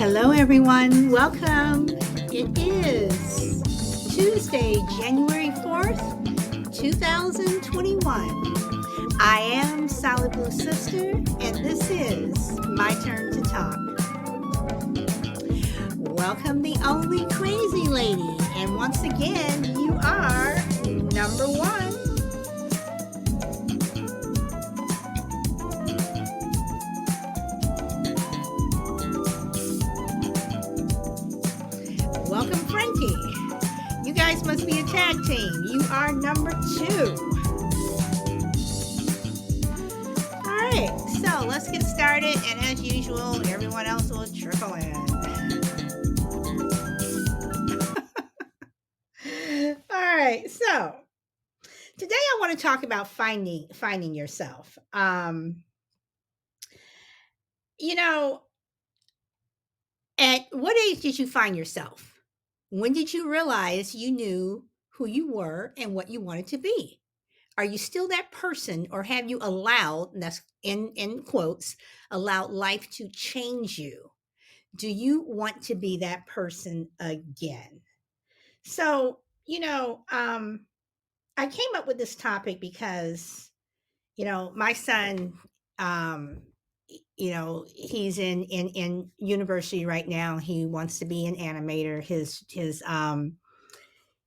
Hello, everyone. Welcome. It is Tuesday, January 4th, 2021. I am Solid Blue Sister, and this is My Turn to Talk. Welcome, the only crazy lady. And once again, you are number one. Welcome, Frankie. You guys must be a tag team. You are number two. All right, so let's get started. And as usual, everyone else will trickle in. All right, so today I want to talk about finding yourself. You know, at what age did you find yourself? When did you realize you knew who you were and what you wanted to be? Are you still that person, or have you allowed, and that's in quotes, allowed life to change you? Do you want to be that person again? So, I came up with this topic because, my son, um, he's in university right now. He wants to be an animator.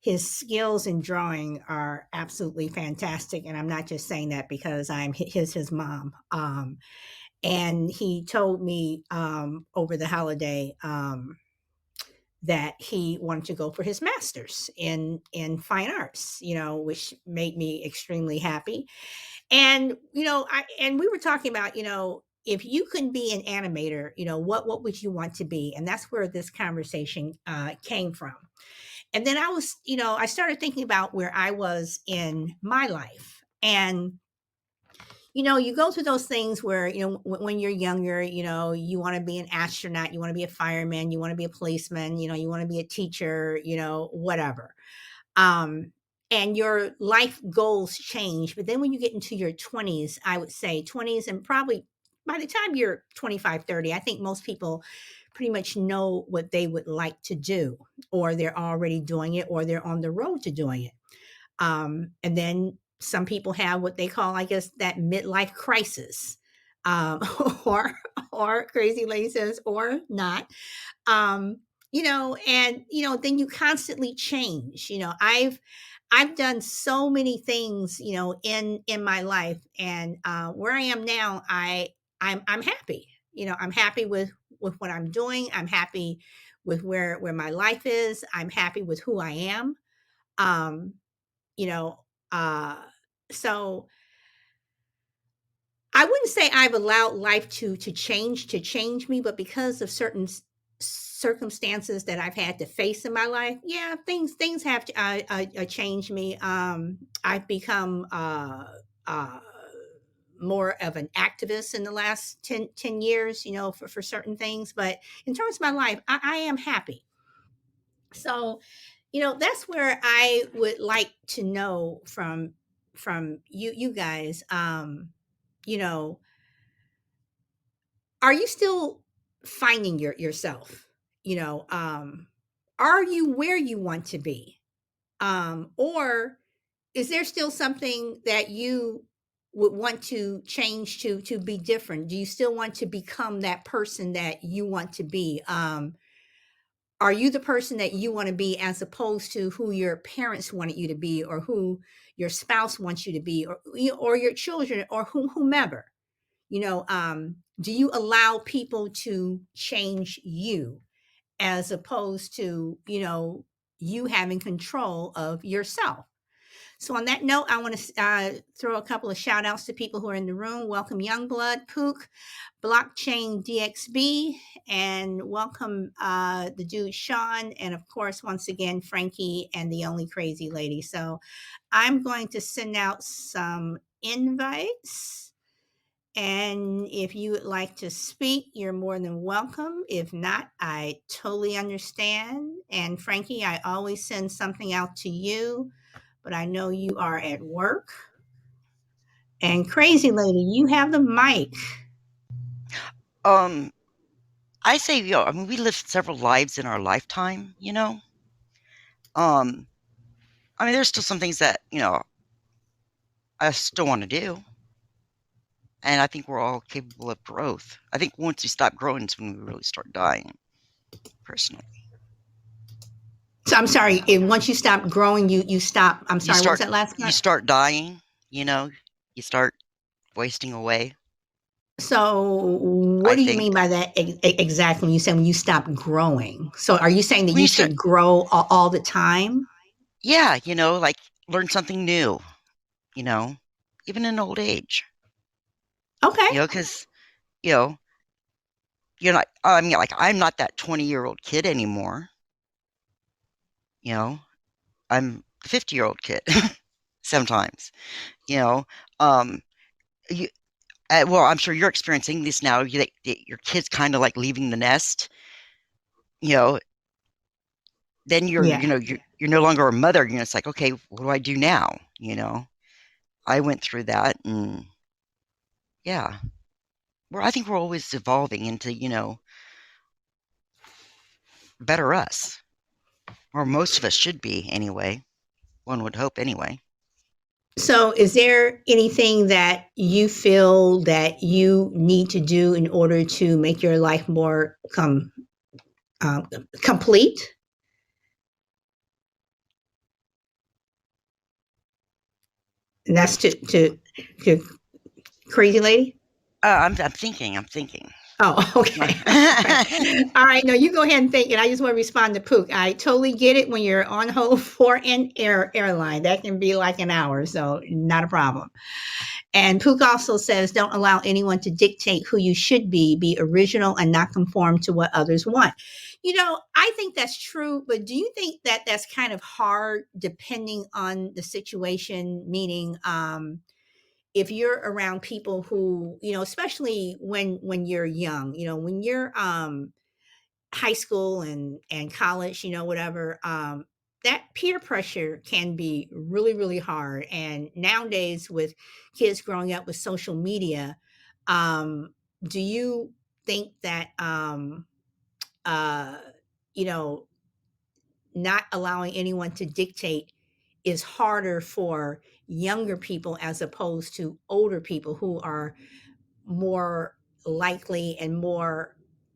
His skills in drawing are absolutely fantastic, and I'm not just saying that because I'm his mom. And he told me over the holiday that he wanted to go for his master's in fine arts, which made me extremely happy. And we were talking about, if you could be an animator, what would you want to be? And that's where this conversation came from. And then I started thinking about where I was in my life. And you go through those things where, when you're younger, you want to be an astronaut, you want to be a fireman, you want to be a policeman, you want to be a teacher, whatever. Um, and your life goals change. But then when you get into your 20s, I would say 20s, and probably by the time you're 25, 30, I think most people pretty much know what they would like to do, or they're already doing it, or they're on the road to doing it. And then some people have what they call, I guess, that midlife crisis, um, or crazy lady says, or not. And then you constantly change. I've done so many things, in my life, and where I am now, I'm happy. I'm happy with what I'm doing. I'm happy with where my life is. I'm happy with who I am. Um, you know, uh, so I wouldn't say I've allowed life to change me, but because of certain circumstances that I've had to face in my life, yeah, things have changed me. I've become uh, more of an activist in the last 10 years, for certain things. But in terms of my life, I am happy. So, that's where I would like to know from you guys. You know, are you still finding yourself? Are you where you want to be? Or is there still something that you would want to change to be different? Do you still want to become that person that you want to be? Are you the person that you want to be, as opposed to who your parents wanted you to be, or who your spouse wants you to be, or your children, or whomever? Do you allow people to change you, as opposed to, you having control of yourself? So on that note, I want to throw a couple of shout outs to people who are in the room. Welcome Youngblood, Pook, Blockchain DXB, and welcome the dude Sean, and of course, once again, Frankie and the only crazy lady. So I'm going to send out some invites. And if you would like to speak, you're more than welcome. If not, I totally understand. And Frankie, I always send something out to you, but I know you are at work. And crazy lady, you have the mic. Um, I say, I mean, we lived several lives in our lifetime, Um, I mean, there's still some things that, I still want to do. And I think we're all capable of growth. I think once we stop growing is when we really start dying, personally. So I'm sorry, once you stop growing, you stop. I'm You sorry, what was start that last you part? start dying, you start wasting away, So what I do you mean think. by that exactly when you say when you stop growing? So are you saying that When you you start should grow all the time? Yeah, like learn something new, you know, even in old age, Okay. because, you know, you're not, I mean, like, I'm not that 20-year-old kid anymore, you know, I'm a 50-year-old kid sometimes, you know, um, you, well, I'm sure you're experiencing this now. Your kid's kind of like leaving the nest, you know, then Yeah. you're no longer a mother. It's like, okay, what do I do now? I went through that, and yeah, I think we're always evolving into, better us, or most of us should be anyway. One would hope anyway. So is there anything that you feel that you need to do in order to make your life more um, complete? And that's to crazy lady. I'm thinking. Oh, okay. All right. All right. No, you go ahead and think, and I just want to respond to Pook. I totally get it when you're on hold for an airline. That can be like an hour, so not a problem. And Pook also says, don't allow anyone to dictate who you should be. Be original and not conform to what others want. I think that's true, but do you think that that's kind of hard depending on the situation? Meaning, if you're around people who, especially when you're young, when you're high school and college, whatever, that peer pressure can be really, really hard. And nowadays, with kids growing up with social media, do you think that uh, you know not allowing anyone to dictate is harder for younger people as opposed to older people who are more likely and more,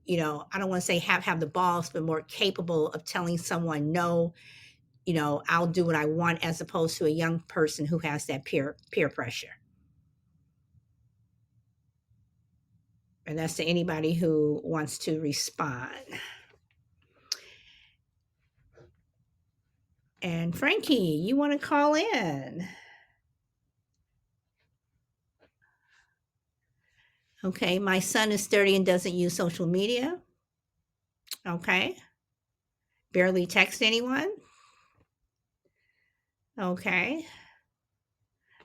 I don't want to say have the balls, but more capable of telling someone no, I'll do what I want, as opposed to a young person who has that peer pressure. And that's to anybody who wants to respond. And Frankie, you want to call in? Okay, my son is 30 and doesn't use social media. Okay, barely text anyone. Okay,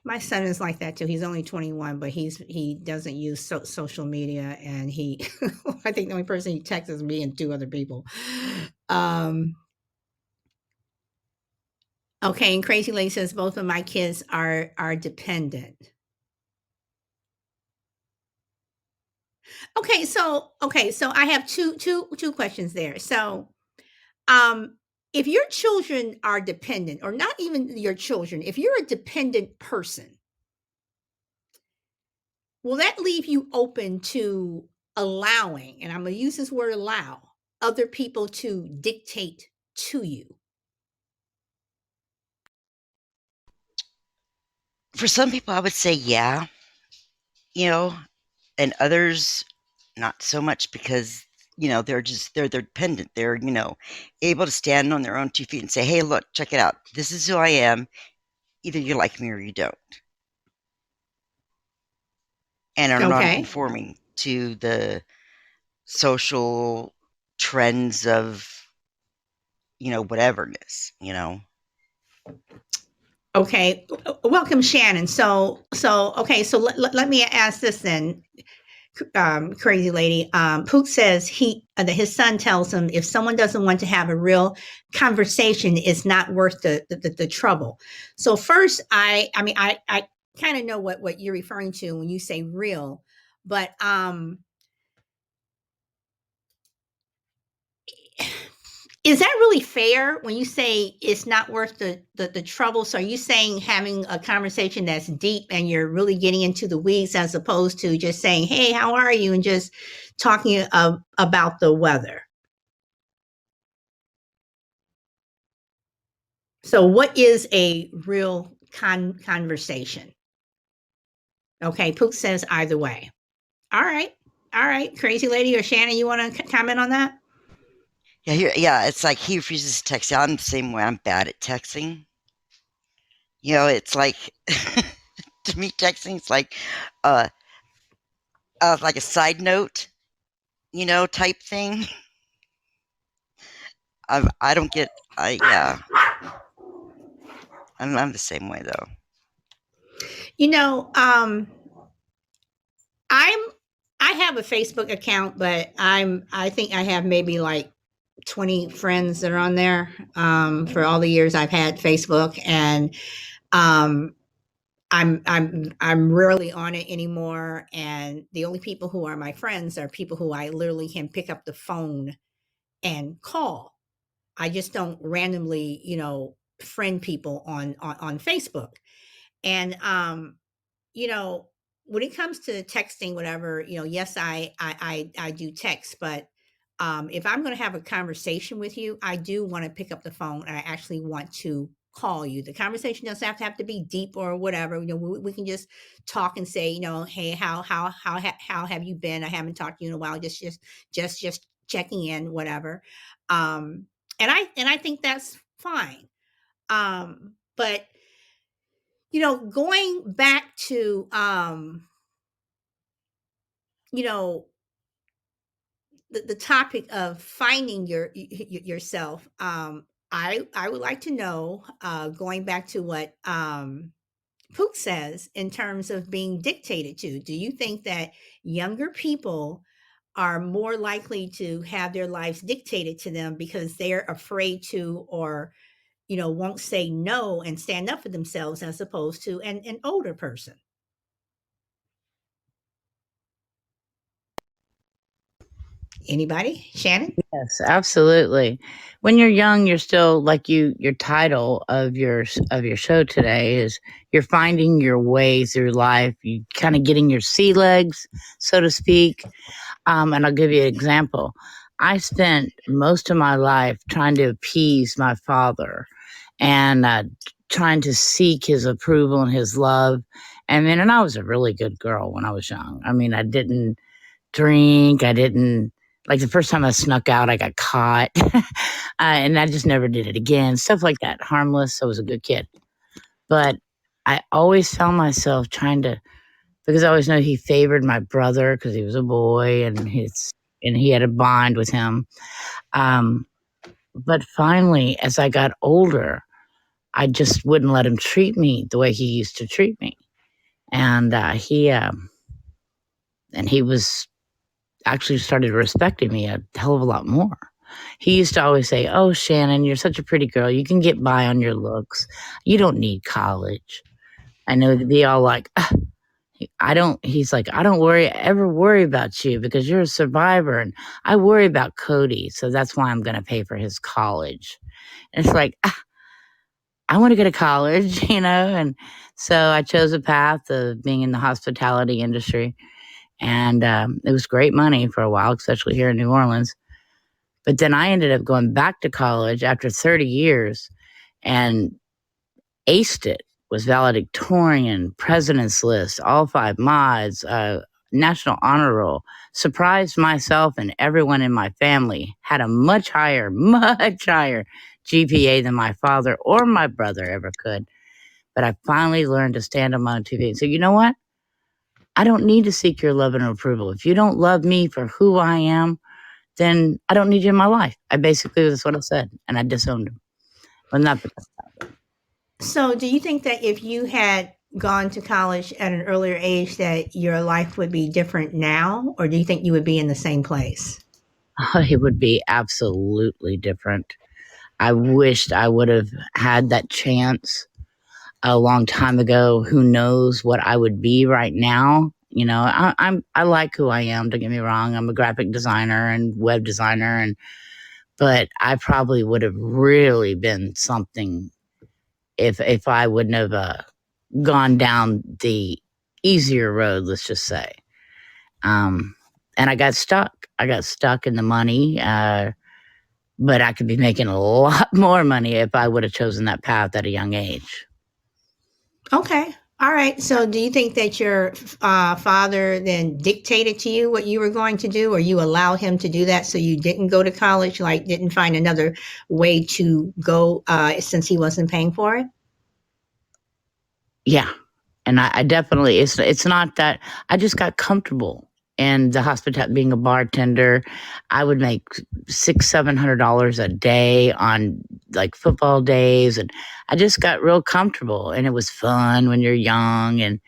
my son is like that too. He's only 21, but he doesn't use social media, and he I think the only person he texts is me and two other people. Um, okay, and Crazy Lady says both of my kids are dependent. Okay, so I have two questions there. So, um, if your children are dependent, or not even your children, if you're a dependent person, will that leave you open to allowing, and I'm going to use this word allow, other people to dictate to you? For some people, I would say yeah, you know, and others not so much, because they're dependent. They're able to stand on their own 2 feet and say, hey, look, check it out, this is who I am, either you like me or you don't, and are Okay. non-conforming to the social trends of whateverness. Okay. Welcome, Shannon. Okay. So let me ask this then, crazy lady. Pook says that his son tells him if someone doesn't want to have a real conversation, it's not worth the trouble. So first, I mean, I kind of know what you're referring to when you say real, but Is that really fair when you say it's not worth the trouble? So are you saying having a conversation that's deep and you're really getting into the weeds as opposed to just saying, "Hey, how are you?" and just talking about the weather? So what is a real conversation? Okay, Pook says either way. All right. All right, crazy lady or Shannon, you want to comment on that? Yeah, it's like he refuses to text. I'm the same way. I'm bad at texting. It's like to me, texting is uh, like a side note, type thing. I don't get. Yeah, I'm the same way though. You know, I'm I have a Facebook account, but I think I have maybe like 20 friends that are on there for all the years I've had Facebook, and um, I'm rarely on it anymore. And the only people who are my friends are people who I literally can pick up the phone and call. I just don't randomly, friend people on Facebook. And you know, when it comes to texting, whatever, yes, I do text, but if I'm going to have a conversation with you, I do want to pick up the phone and I actually want to call you. The conversation doesn't have to be deep or whatever. We can just talk and say, hey, how have you been? I haven't talked to you in a while. Just checking in, whatever. And I think that's fine. But going back to you know the topic of finding yourself, I would like to know, going back to what Pook says in terms of being dictated to. Do you think that younger people are more likely to have their lives dictated to them because they're afraid to, or won't say no and stand up for themselves, as opposed to an older person? Anybody? Shannon? Yes, absolutely. When you're young, you're still like your title of your show today is you're finding your way through life. You kind of getting your sea legs, so to speak. And I'll give you an example. I spent most of my life trying to appease my father and trying to seek his approval and his love. And I was a really good girl when I was young. I mean, I didn't drink. I didn't like the first time I snuck out, I got caught. And I just never did it again. Stuff like that. Harmless. I was a good kid. But I always found myself trying to, because I always know he favored my brother because he was a boy and he had a bond with him. Um, but finally, as I got older, I just wouldn't let him treat me the way he used to treat me. And he was actually started respecting me a hell of a lot more. He used to always say, "Oh, Shannon, you're such a pretty girl. You can get by on your looks. You don't need college." I know to be all like, I don't, he's like, "I don't ever worry about you because you're a survivor. And I worry about Cody. So that's why I'm going to pay for his college." And it's like, I want to go to college, And so I chose a path of being in the hospitality industry. And it was great money for a while, especially here in New Orleans. But then I ended up going back to college after 30 years and aced it. Was valedictorian, president's list, all 5 mods, national honor roll. Surprised myself and everyone in my family. Had a much higher GPA than my father or my brother ever could. But I finally learned to stand on my own 2 feet and say, you know what? I don't need to seek your love and approval. If you don't love me for who I am, then I don't need you in my life. That's what I said. And I disowned him. Well, not because. So, do you think that if you had gone to college at an earlier age, that your life would be different now, or do you think you would be in the same place? It would be absolutely different. I wished I would have had that chance a long time ago. Who knows what I would be right now? I like who I am. Don't get me wrong. I'm a graphic designer and web designer, but I probably would have really been something if I wouldn't have gone down the easier road, let's just say. And I got stuck. I got stuck in the money, but I could be making a lot more money if I would have chosen that path at a young age. Okay. All right. So, do you think that your father then dictated to you what you were going to do, or you allowed him to do that so you didn't go to college, like didn't find another way to go since he wasn't paying for it? Yeah. And I definitely, it's not that I just got comfortable in the hospitality, being a bartender. I would make $600-700 a day on like football days, and I just got real comfortable, and it was fun when you're young.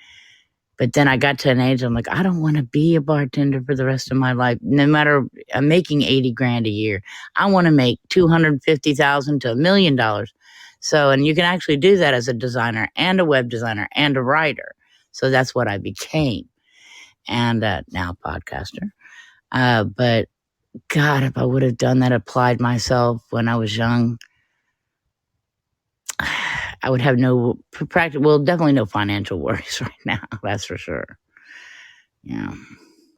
But then I got to an age, I'm like, I don't want to be a bartender for the rest of my life. No matter, I'm making 80 grand a year. I want to make 250,000 to $1 million. So, and you can actually do that as a designer and a web designer and a writer. So that's what I became. And now podcaster. But God, if I would have done that, applied myself when I was young, I would have no practical, well, definitely no financial worries right now. That's for sure. Yeah.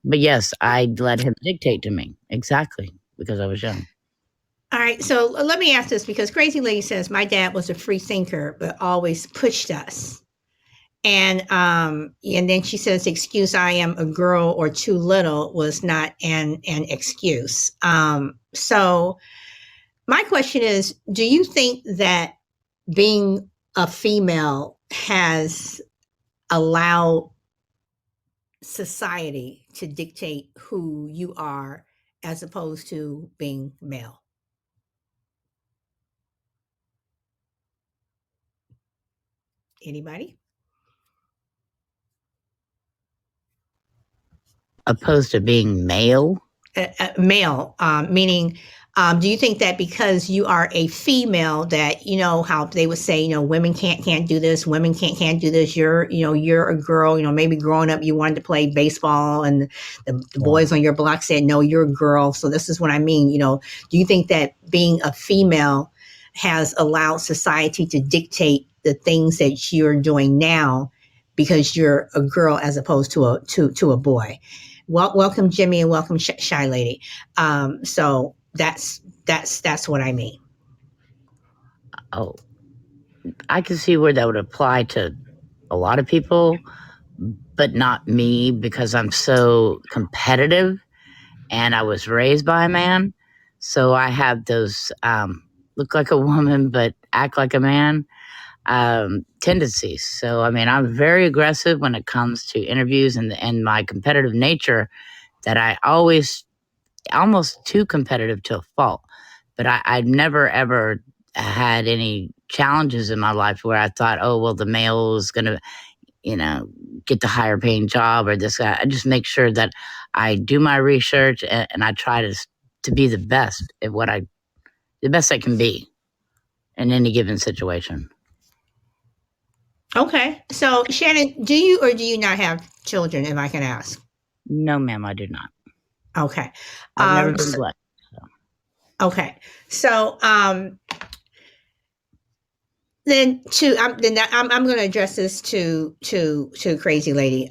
But yes, I let him dictate to me. Exactly. Because I was young. All right. So, let me ask this, because Crazy Lady says my dad was a free thinker, but always pushed us. And then she says, excuse I am a girl or too little was not an excuse. So my question is, do you think that being a female has allowed society to dictate who you are as opposed to being male? Anybody? Opposed to being male? Male, meaning, do you think that because you are a female, that how they would say, women can't do this, women can't do this. You're a girl. Maybe growing up you wanted to play baseball, and the boys on your block said, no, you're a girl. So this is what I mean. Do you think that being a female has allowed society to dictate the things that you're doing now because you're a girl as opposed to a boy? Welcome, Jimmy, and welcome, Shy Lady. So that's what I mean. Oh, I can see where that would apply to a lot of people, but not me, because I'm so competitive and I was raised by a man. So I have those look like a woman but act like a man tendencies. So I mean, I'm very aggressive when it comes to interviews, and my competitive nature, that I always almost too competitive to a fault. But I never ever had any challenges in my life where I thought, oh well, the male is going to, get the higher paying job, or this guy. I just make sure that I do my research, and I try to be the best at the best I can be in any given situation. Okay. So Shannon, do you or do you not have children, if I can ask? No, ma'am, I do not. Okay. I've never been blessed. Okay. So then I'm going to address this to Crazy Lady.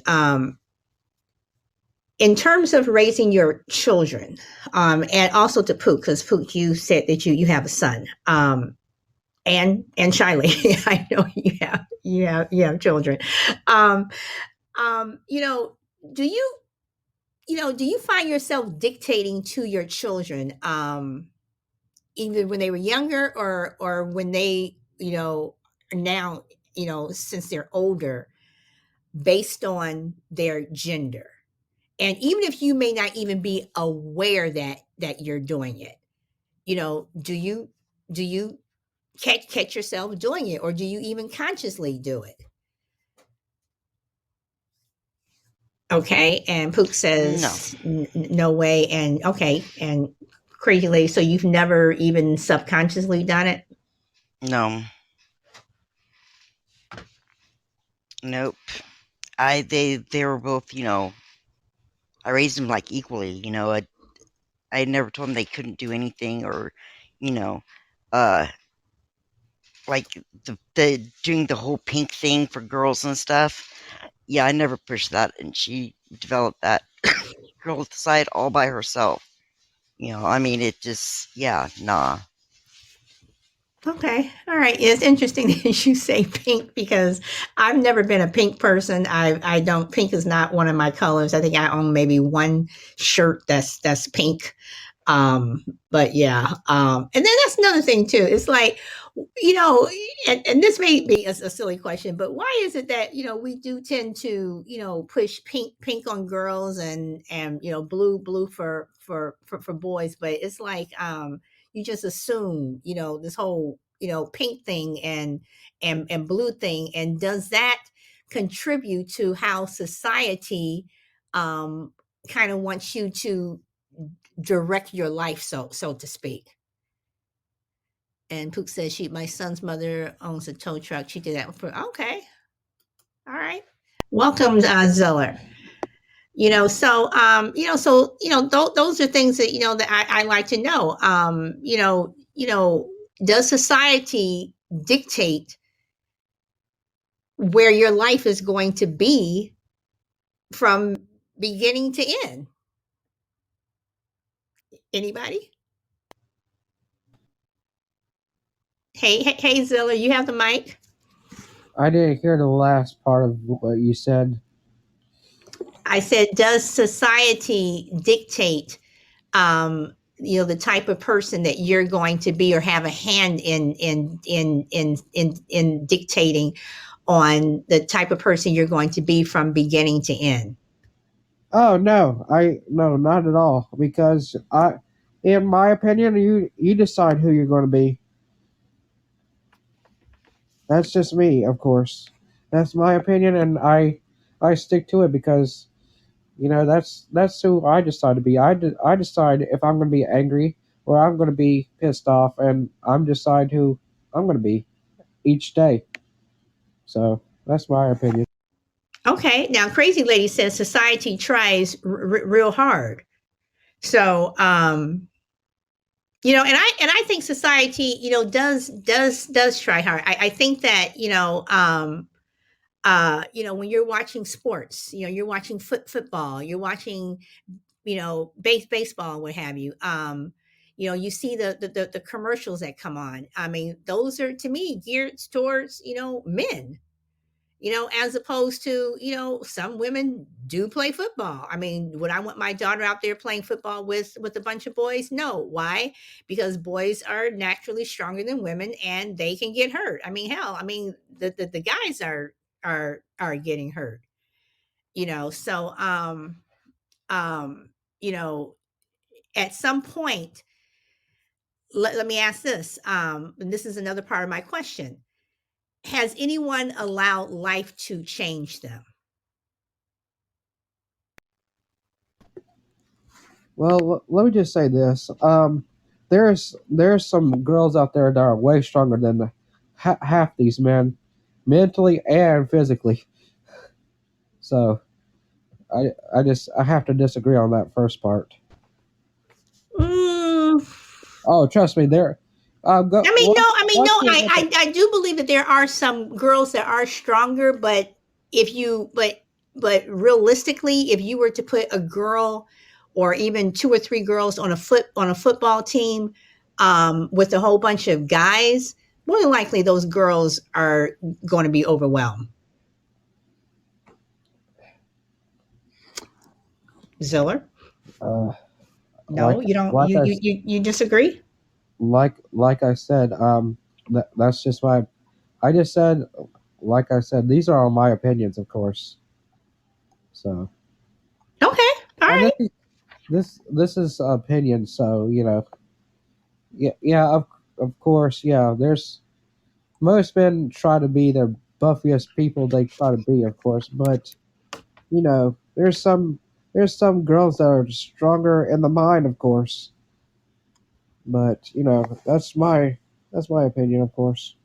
In terms of raising your children, and also to Pook, because Pook, you said that you have a son, and Shy Lady, I know you have children. Do you find yourself dictating to your children, either when they were younger, or when they, now, since they're older, based on their gender? And even if you may not even be aware that you're doing it, do you catch yourself doing it, or do you even consciously do it? Okay, and Pook says no way. And okay, and Crazy Lady, so you've never even subconsciously done it? No. Nope. They were both, I raised them like equally, I never told them they couldn't do anything, or, you know, uh, like the doing the whole pink thing for girls and stuff. Yeah, I never pushed that, and she developed that girl side all by herself. I mean, it just, yeah, nah. Okay. All right. It's interesting that you say pink because I've never been a pink person. I don't pink is not one of my colors. I think I own maybe one shirt that's pink. But yeah. And then that's another thing too. It's like, you know, and this may be a silly question, but why is it that, we do tend to, push pink on girls and blue for boys, but it's like you just assume, this whole, pink thing and blue thing. And does that contribute to how society kind of wants you to direct your life, so to speak? And Pook says my son's mother owns a tow truck. She did that for, okay. All right. Welcome, Zeller. Those are things that, that I like to know. Does society dictate where your life is going to be from beginning to end? Anybody? Hey, Zilla, you have the mic. I didn't hear the last part of what you said. I said, does society dictate, the type of person that you're going to be, or have a hand in dictating on the type of person you're going to be from beginning to end? Oh no, no, not at all. Because in my opinion, you decide who you're going to be. That's just me, of course. That's my opinion, and I stick to it because that's who I decide to be. I decide if I'm going to be angry or I'm going to be pissed off, and I'm decide who I'm going to be each day. So that's my opinion. Okay. Now, Crazy Lady says society tries real hard. So, and I think society, does try hard. I think that, when you're watching sports, you're watching football, you're watching, baseball, what have you. You see the commercials that come on. I mean, those are, to me, geared towards, men, as opposed to, some women do play football. I mean, would I want my daughter out there playing football with a bunch of boys? No. Why? Because boys are naturally stronger than women and they can get hurt. I mean, hell, the guys are getting hurt, so you know, at some point, let me ask this. And this is another part of my question. Has anyone allowed life to change them? Well, let me just say this. There's some girls out there that are way stronger than half these men, mentally and physically. So I have to disagree on that first part. Mm, Oh, trust me, there. Go. I do believe that there are some girls that are stronger, but but realistically, if you were to put a girl or even two or three girls on a football team, with a whole bunch of guys, more than likely those girls are going to be overwhelmed. Ziller? Uh, No, you don't. You disagree? like I said, that's just my. I just said, like I said, these are all my opinions, of course. So. Okay. All right. This is opinion, so yeah, of course, yeah. There's most men try to be the buffiest people they try to be, of course, but there's some girls that are stronger in the mind, of course. But that's my opinion, of course.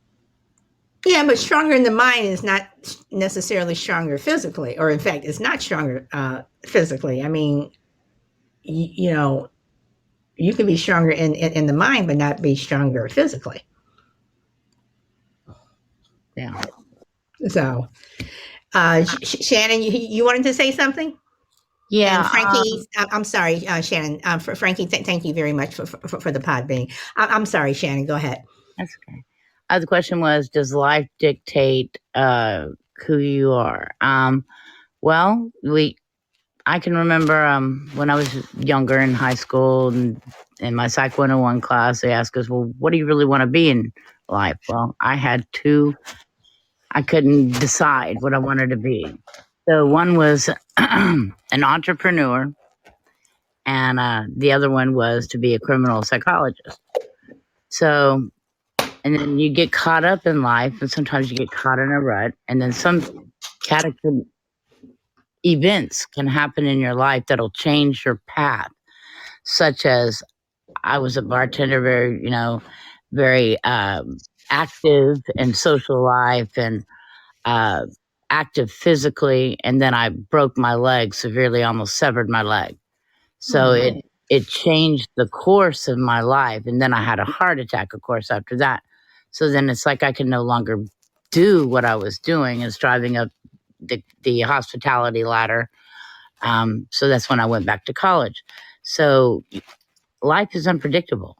Yeah, but stronger in the mind is not necessarily stronger physically, or in fact, it's not stronger physically. I mean, you know, You can be stronger in the mind, but not be stronger physically. Yeah. So, Shannon, you wanted to say something? And Yeah. Frankie, I'm sorry, Shannon. For Frankie, thank you very much for the pod being. I'm sorry, Shannon. Go ahead. That's okay. The question was, does life dictate who you are? Well, I can remember when I was younger in high school and in my Psych 101 class, they asked us, well, what do you really want to be in life? Well, I couldn't decide what I wanted to be. So one was an entrepreneur, and the other one was to be a criminal psychologist. So, and then you get caught up in life, and sometimes you get caught in a rut, and then some cataclysmic events can happen in your life that'll change your path, such as I was a bartender, very active in social life and active physically, and then I broke my leg severely, almost severed my leg. So it changed the course of my life, and then I had a heart attack, of course, after that. So then it's like I can no longer do what I was doing, is driving up the hospitality ladder. So that's when I went back to college. So life is unpredictable.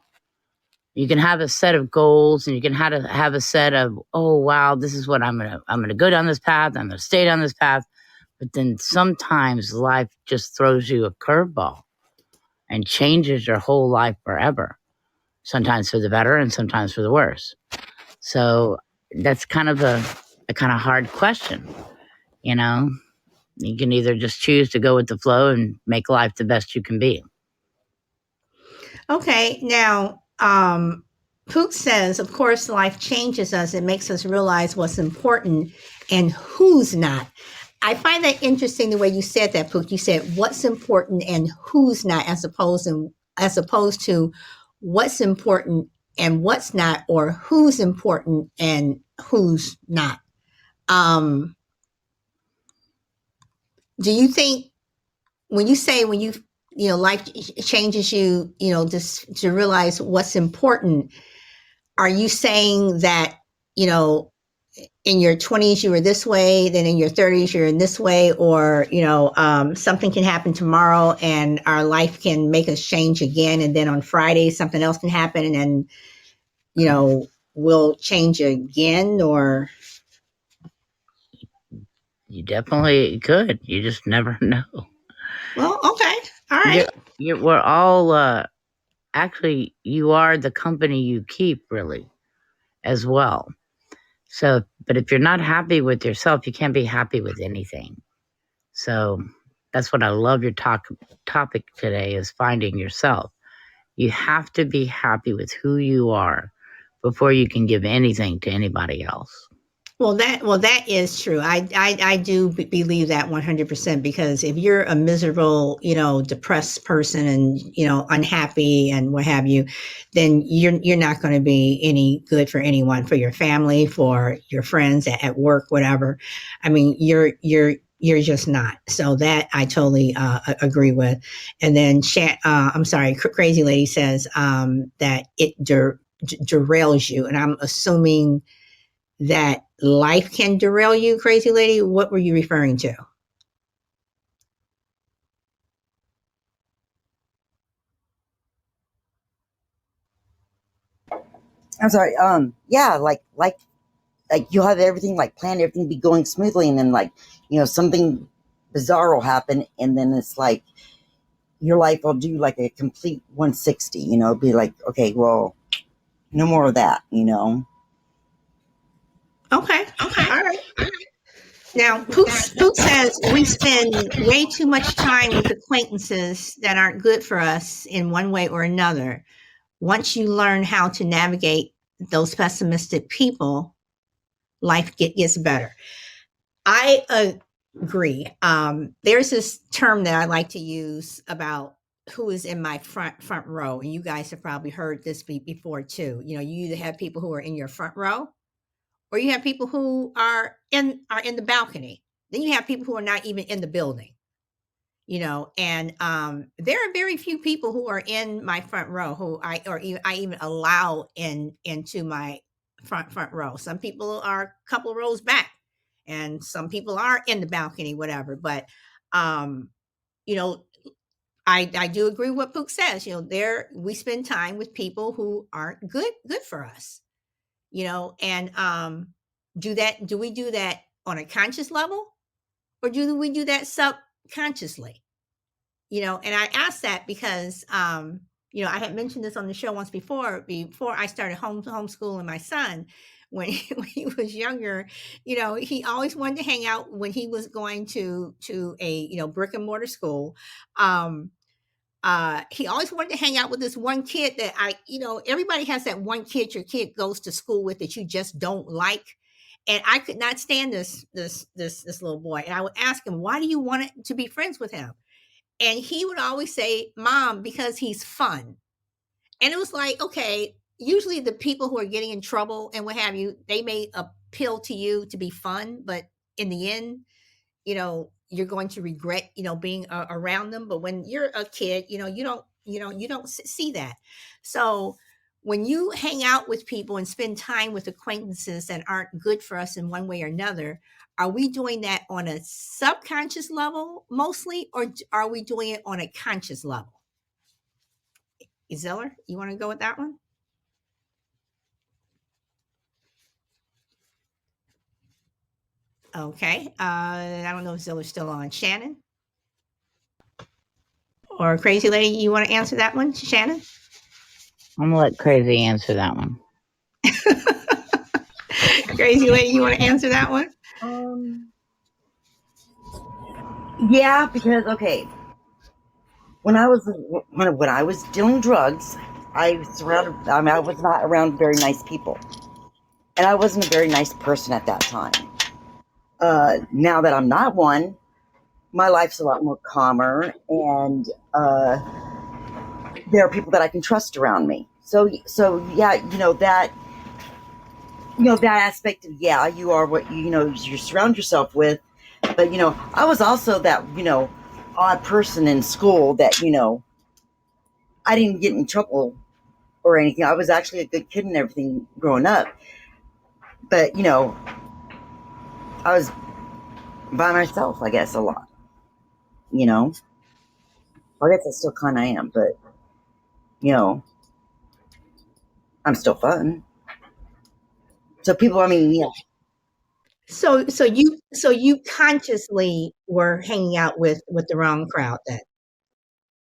You can have a set of goals, and you can have a set of, oh wow, this is what I'm gonna go down this path. I'm gonna stay down this path. But then sometimes life just throws you a curveball and changes your whole life forever. Sometimes for the better, and sometimes for the worse. So that's kind of a kind of hard question. You know, you can either just choose to go with the flow and make life the best you can be. Okay, now, Poot says, of course, life changes us. It makes us realize what's important and who's not. I find that interesting the way you said that, Poot. You said what's important and who's not, as opposed to what's important and what's not, or who's important and who's not. Do you think when life changes you, just to realize what's important, are you saying that, in your 20s you were this way, then in your 30s you're in this way, or something can happen tomorrow and our life can make us change again, and then on Friday something else can happen, and then we'll change again? Or You definitely could. You just never know. well, okay, all right. We're all actually, you are the company you keep, really, as well. So, but if you're not happy with yourself, you can't be happy with anything. So that's what I love your topic today, is finding yourself. You have to be happy with who you are before you can give anything to anybody else. Well, that is true. I do believe that 100%, because if you're a miserable, depressed person and, unhappy and what have you, then you're not going to be any good for anyone, for your family, for your friends at work, whatever. I mean, you're just not. So that I totally agree with. And then I'm sorry, Crazy Lady says that it derails you, and I'm assuming that life can derail you, Crazy Lady. What were you referring to? I'm sorry. Yeah, like you'll have everything like planned, everything be going smoothly, and then something bizarre will happen, and then it's like your life will do like a complete 160. Be like, okay, well, no more of that. Okay. All right. Now, Poop says we spend way too much time with acquaintances that aren't good for us in one way or another. Once you learn how to navigate those pessimistic people, life gets better. I agree. There's this term that I like to use about who is in my front row, and you guys have probably heard this before too. You either have people who are in your front row, or you have people who are in the balcony. Then you have people who are not even in the building. And there are very few people who are in my front row who I even allow into my front row. Some people are a couple rows back, and some people are in the balcony, whatever. But um, you know, I do agree with what Pook says. There we spend time with people who aren't good for us. And do we do that on a conscious level, or do we do that subconsciously? And I asked that because I had mentioned this on the show once before I started homeschooling my son. When when he was younger, he always wanted to hang out when he was going to a brick and mortar school. He always wanted to hang out with this one kid that everybody has that one kid your kid goes to school with that you just don't like. And I could not stand this little boy. And I would ask him, why do you want to be friends with him? And he would always say, Mom, because he's fun. And it was like, okay, usually the people who are getting in trouble and what have you, they may appeal to you to be fun, but in the end, you're going to regret, being around them. But when you're a kid, you don't see that. So when you hang out with people and spend time with acquaintances that aren't good for us in one way or another, are we doing that on a subconscious level mostly, or are we doing it on a conscious level? Zeller, you want to go with that one? Okay. I don't know if Ziller's still on. Shannon? Or Crazy Lady, you want to answer that one, Shannon? I'm gonna let Crazy answer that one. Crazy Lady, you want to answer that one? Yeah, because okay, when I was dealing drugs, I was not around very nice people, and I wasn't a very nice person at that time. Now that I'm not one, my life's a lot more calmer, and there are people that I can trust around me. So yeah, that aspect of, yeah, you are what you surround yourself with. But I was also that odd person in school that I didn't get in trouble or anything. I was actually a good kid and everything growing up. But I was by myself, I guess, a lot. I guess I still kind of am, but I'm still fun. So people, I mean, yeah. So you consciously were hanging out with the wrong crowd then,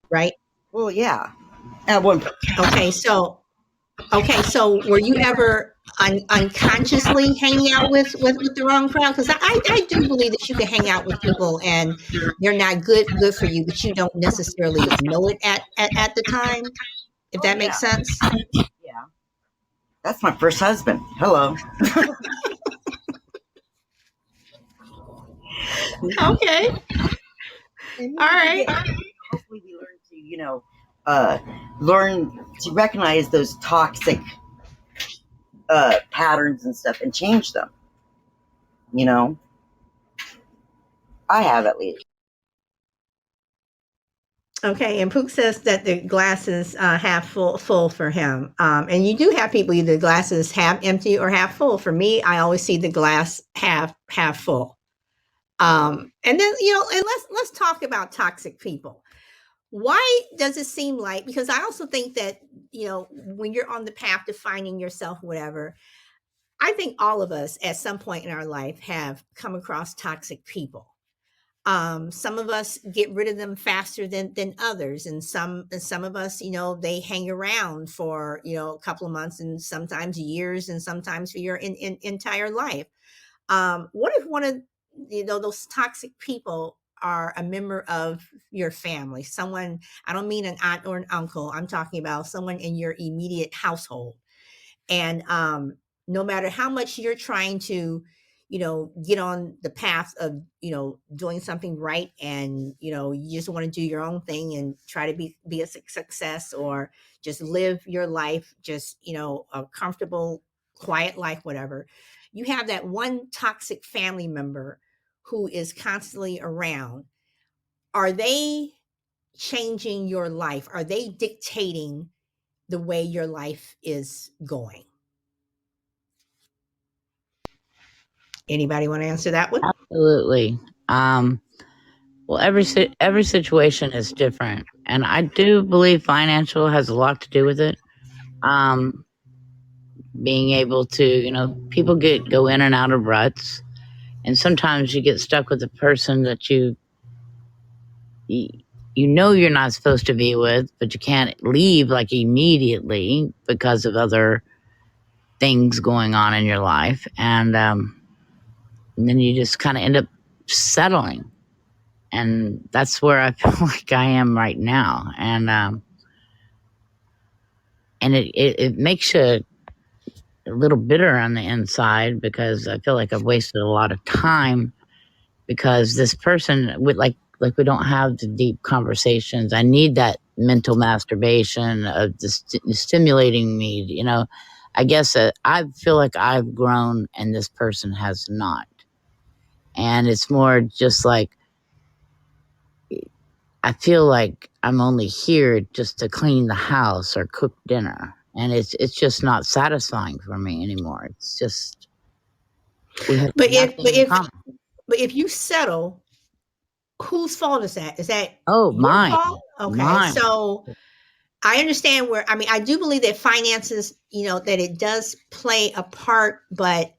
right? Well, yeah. At one point. Okay, so were you ever unconsciously hanging out with the wrong crowd? Because I do believe that you can hang out with people and they're not good for you, but you don't necessarily know it at the time. If that makes sense. Yeah. That's my first husband. Hello. Okay. All right. Hopefully we learn to, learn to recognize those toxic patterns and stuff and change them. I have, at least. Okay, and Pook says that the glass is half full for him. And you do have people either the glass is half empty or half full. For me, I always see the glass half full. And then and let's talk about toxic people. Why does it seem like? Because I also think that when you're on the path to finding yourself, whatever, I think all of us at some point in our life have come across toxic people. Some of us get rid of them faster than others, and some of us, they hang around for a couple of months, and sometimes years, and sometimes for your entire life. What if one of those toxic people are a member of your family? Someone, I don't mean an aunt or an uncle. I'm talking about someone in your immediate household. And no matter how much you're trying to get on the path of doing something right, and you just want to do your own thing and try to be a success, or just live your life, just a comfortable, quiet life, whatever, you have that one toxic family member who is constantly around. are they changing your life? Are they dictating the way your life is going? Anybody want to answer that one? Absolutely. Well, every situation is different, and I do believe financial has a lot to do with it. Um, Being able to, people go in and out of ruts, and sometimes you get stuck with a person that you know you're not supposed to be with, but you can't leave like immediately because of other things going on in your life, and then you just kind of end up settling, and that's where I feel like I am right now, and it makes you a little bitter on the inside because I feel like I've wasted a lot of time because this person would like we don't have the deep conversations. I need that mental masturbation of the stimulating me. I guess I feel like I've grown and this person has not, and it's more just like I feel like I'm only here just to clean the house or cook dinner, and it's just not satisfying for me anymore. It's just we have But nothing in common. if you settle, whose fault is that? Is that Oh, your mine, fault? Okay, mine. so I understand where, I mean, I do believe that finances, that it does play a part, but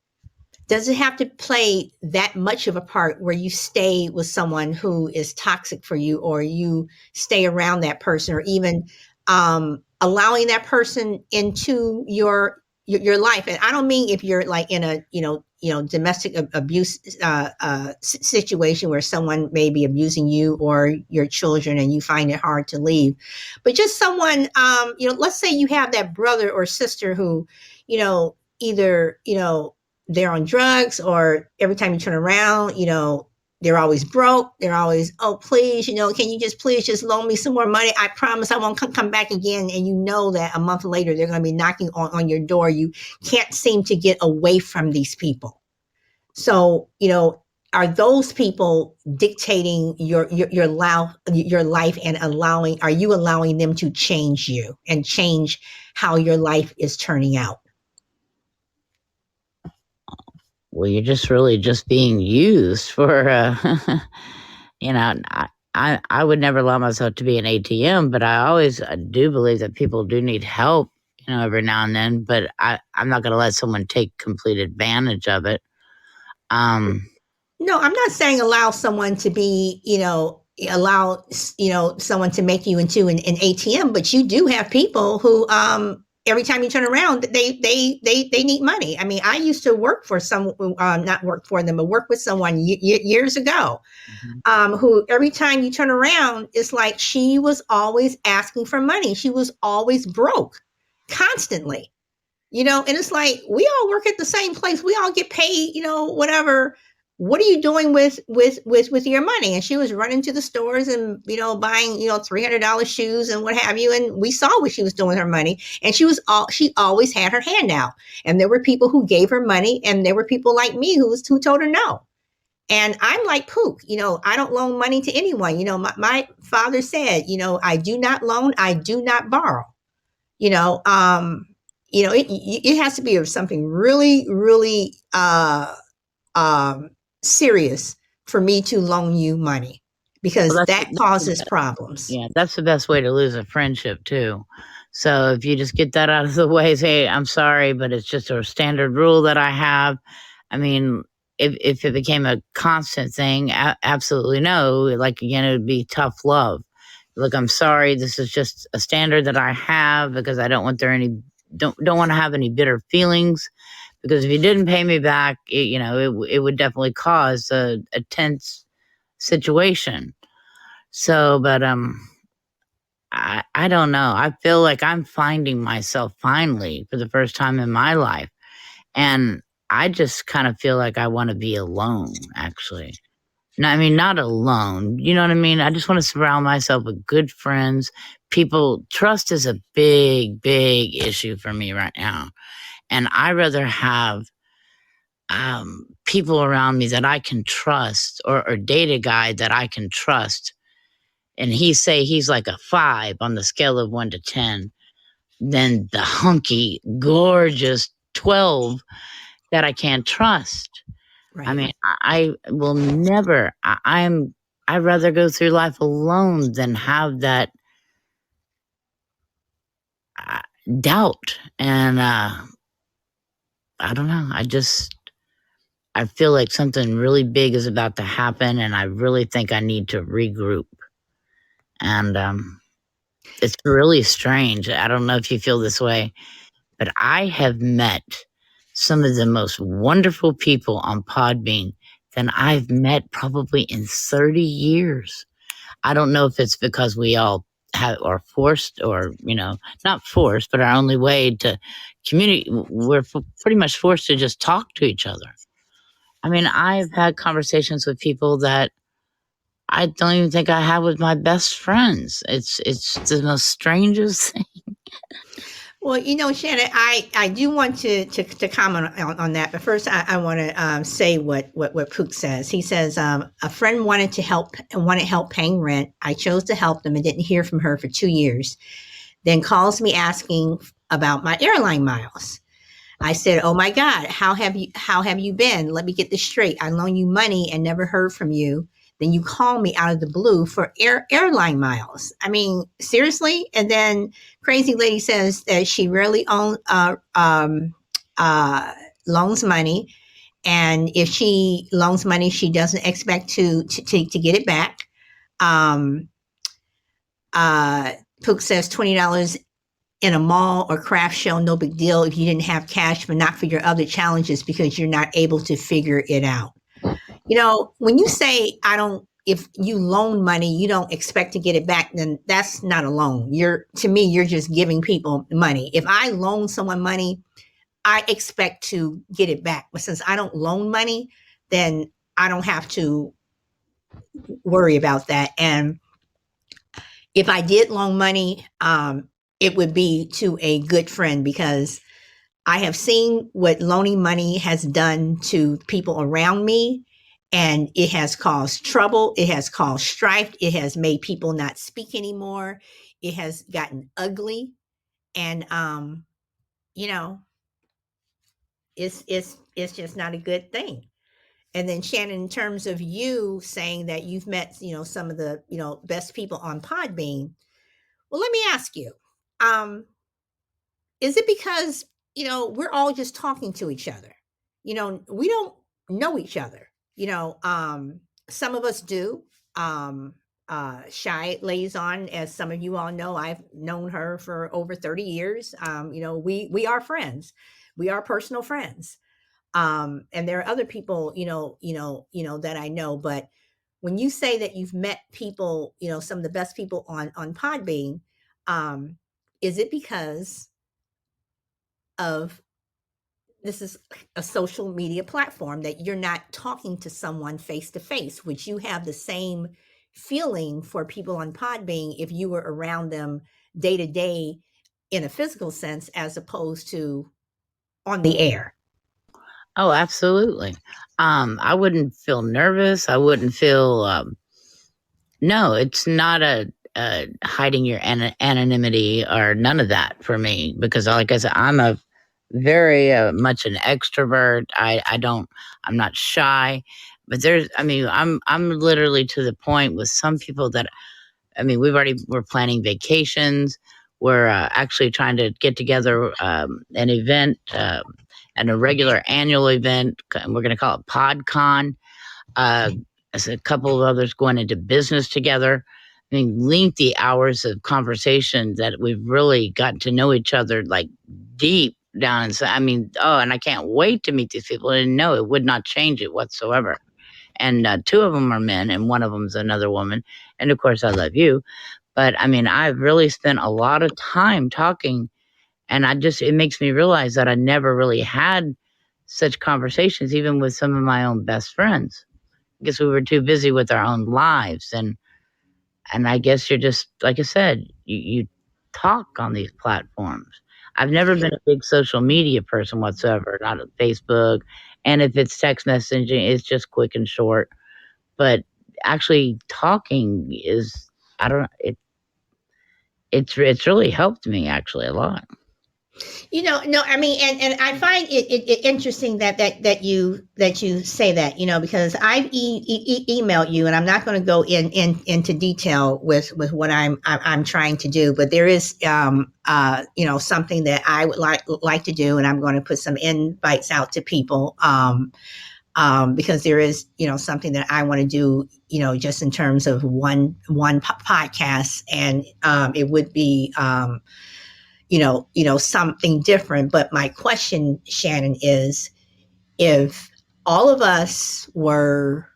does it have to play that much of a part where you stay with someone who is toxic for you, or you stay around that person, or even allowing that person into your life? And I don't mean if you're like in a domestic abuse situation where someone may be abusing you or your children and you find it hard to leave, but just someone, let's say you have that brother or sister who, either they're on drugs, or every time you turn around, they're always broke. They're always, oh, please, can you just please just loan me some more money? I promise I won't come back again. And you know that a month later, they're going to be knocking on your door. You can't seem to get away from these people. So, are those people dictating your life, and are you allowing them to change you and change how your life is turning out? Well, you're just really just being used for, I would never allow myself to be an ATM, but I do believe that people do need help, every now and then, but I'm not going to let someone take complete advantage of it. No, I'm not saying allow someone to be, allow, someone to make you into an ATM, but you do have people who, every time you turn around, they need money. I mean, I used to work for not work for them, but work with someone years ago, who every time you turn around, it's like she was always asking for money. She was always broke, constantly, and it's like, we all work at the same place. We all get paid, whatever. What are you doing with your money? And she was running to the stores and, buying, $300 shoes and what have you. And we saw what she was doing with her money. And she always had her hand out. And there were people who gave her money, and there were people like me who told her no. And I'm like Pook, I don't loan money to anyone. My father said, I do not loan, I do not borrow. It has to be something really, really serious for me to loan you money, because that causes problems. Yeah, that's the best way to lose a friendship too. So if you just get that out of the way, say, I'm sorry, but it's just a standard rule that I have. I mean, if it became a constant thing, absolutely no. Like, again, it would be tough love. Look, I'm sorry. This is just a standard that I have because I don't want don't want to have any bitter feelings. Because if you didn't pay me back, it would definitely cause a tense situation. So, but I don't know. I feel like I'm finding myself finally for the first time in my life, and I just kind of feel like I want to be alone. Actually, no, I mean, not alone. You know what I mean? I just want to surround myself with good friends. People, trust is a big, big issue for me right now. And I rather have people around me that I can trust, or date a guy that I can trust, and he say he's like a 5 on the scale of 1 to 10, then the hunky, gorgeous 12 that I can't trust. Right. I mean, I will never. I'd rather go through life alone than have that doubt. And I don't know. I feel like something really big is about to happen, and I really think I need to regroup. And it's really strange. I don't know if you feel this way, but I have met some of the most wonderful people on Podbean than I've met probably in 30 years. I don't know if it's because we all are forced, or, not forced, but our only way to communicate, we're pretty much forced to just talk to each other. I mean, I've had conversations with people that I don't even think I have with my best friends. It's the most strangest thing. Well, Shannon, I do want to comment on that, but first I want to say what Pook says. He says a friend wanted help paying rent. I chose to help them and didn't hear from her for 2 years. Then calls me asking about my airline miles. I said, "Oh my God, how have you been? Let me get this straight. I loaned you money and never heard from you. Then you call me out of the blue for airline miles. I mean, seriously?" And then crazy lady says that she rarely loans money, and if she loans money, she doesn't expect to get it back. Pook says $20 in a mall or craft show, no big deal if you didn't have cash, but not for your other challenges because you're not able to figure it out. When you say if you loan money, you don't expect to get it back, then that's not a loan. To me, you're just giving people money. If I loan someone money, I expect to get it back. But since I don't loan money, then I don't have to worry about that. And if I did loan money, it would be to a good friend, because I have seen what loaning money has done to people around me, and it has caused trouble. It has caused strife. It has made people not speak anymore. It has gotten ugly. And, it's just not a good thing. And then Shannon, in terms of you saying that you've met, some of the, best people on Podbean. Well, let me ask you, is it because, we're all just talking to each other? We don't know each other. Some of us do. Shy Liaison, as some of you all know, I've known her for over 30 years. We are friends. We are personal friends. And there are other people, that I know. But when you say that you've met people, some of the best people on Podbean, is it because of this is a social media platform that you're not talking to someone face to face? Would you have the same feeling for people on Podbean if you were around them day to day in a physical sense, as opposed to on the air? Oh, absolutely. I wouldn't feel nervous. I wouldn't feel. No, it's not a hiding your anonymity or none of that for me, because, like I said, I'm a very much an extrovert. I'm not shy, but I'm literally to the point with some people that, we're planning vacations. We're actually trying to get together an event, and a regular annual event. We're going to call it PodCon. As a couple of others going into business together. Lengthy hours of conversation that we've really gotten to know each other like deep down inside. And I can't wait to meet these people. And no, it would not change it whatsoever. And 2 of them are men, and 1 of them's another woman. And of course, I love you. But I've really spent a lot of time talking, and it makes me realize that I never really had such conversations, even with some of my own best friends. I guess we were too busy with our own lives, and I guess you're just, like I said, you talk on these platforms. I've never been a big social media person whatsoever, not on Facebook, and if it's text messaging, it's just quick and short. But actually talking is I don't. It's really helped me actually a lot. No, I mean, and I find it interesting that you say that, because I've emailed you, and I'm not going to go into detail with what I'm trying to do, but there is something that I would like to do, and I'm going to put some invites out to people, because there is something that I want to do, just in terms of one podcast, and it would be something different. But my question, Shannon, is if all of us were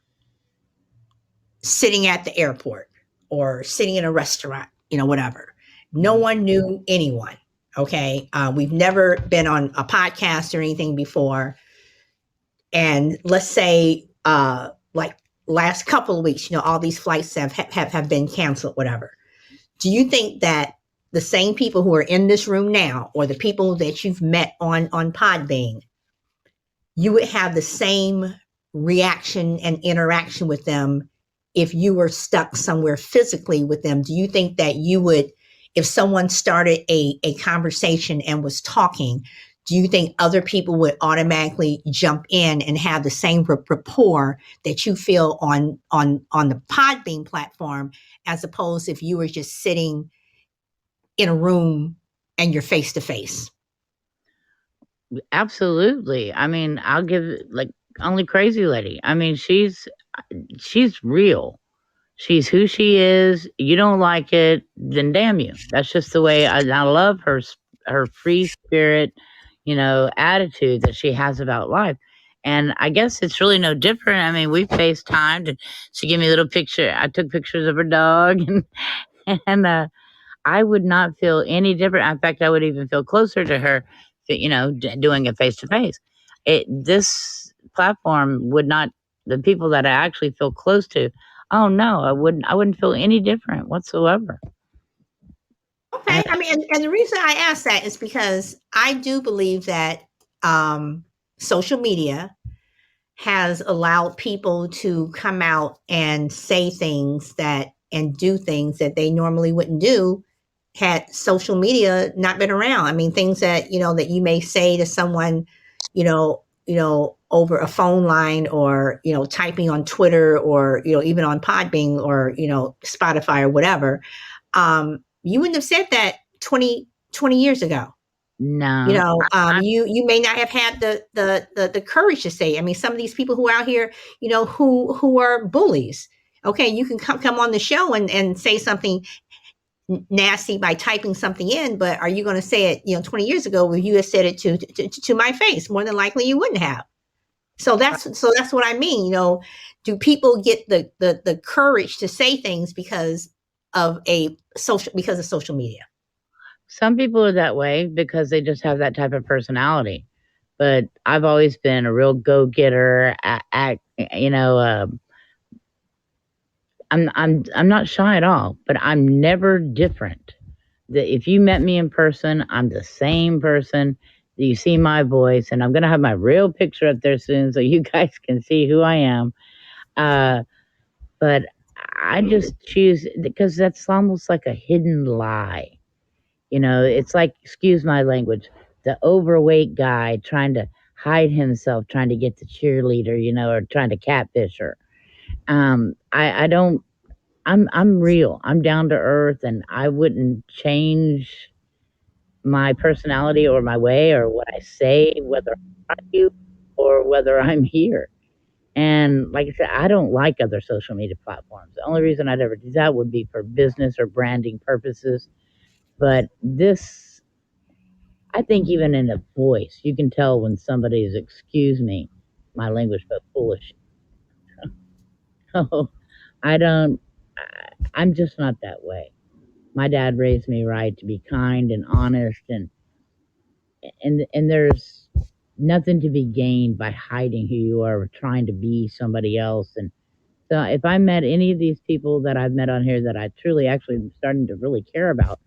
sitting at the airport or sitting in a restaurant, whatever, no one knew anyone. Okay. We've never been on a podcast or anything before. And let's say, like last couple of weeks, all these flights have been canceled, whatever. Do you think that the same people who are in this room now, or the people that you've met on Podbean, you would have the same reaction and interaction with them if you were stuck somewhere physically with them? Do you think that you would, if someone started a conversation and was talking, do you think other people would automatically jump in and have the same rapport that you feel on the Podbean platform, as opposed if you were just sitting in a room and you're face to face? Absolutely. I mean, I'll give like Only Crazy Lady. I mean, she's real. She's who she is. You don't like it, then damn you. That's just the way I love her free spirit, attitude that she has about life. And I guess it's really no different. I mean, we FaceTimed and she gave me a little picture. I took pictures of her dog and I would not feel any different. In fact, I would even feel closer to her, doing it face to face. This platform would not. The people that I actually feel close to, oh no, I wouldn't feel any different whatsoever. Okay. I mean, and the reason I ask that is because I do believe that social media has allowed people to come out and say things and do things that they normally wouldn't do had social media not been around. I mean, things that, that you may say to someone, over a phone line, or, typing on Twitter, or, even on Podbean, or, Spotify or whatever. You wouldn't have said that 20 years ago. No. You may not have had the courage to say. I mean, some of these people who are out here, who are bullies. Okay, you can come on the show and say something nasty by typing something in, but are you going to say it, 20 years ago, when you had said it to my face? More than likely you wouldn't have. So that's what I mean. Do people get the courage to say things because of social media? Some people are that way because they just have that type of personality. But I've always been a real go-getter. I'm not shy at all, but I'm never different. If you met me in person, I'm the same person. You see my voice, and I'm gonna have my real picture up there soon, so you guys can see who I am. But I just choose, because that's almost like a hidden lie. It's like, excuse my language, the overweight guy trying to hide himself, trying to get the cheerleader, or trying to catfish her. I don't. I'm real. I'm down to earth, and I wouldn't change my personality or my way or what I say, whether I'm on you or whether I'm here. And like I said, I don't like other social media platforms. The only reason I'd ever do that would be for business or branding purposes. But this, I think even in the voice, you can tell when somebody is, excuse me, my language, but foolish. So I'm just not that way. My dad raised me right to be kind and honest, and there's nothing to be gained by hiding who you are or trying to be somebody else. And so if I met any of these people that I've met on here that I truly actually am starting to really care about,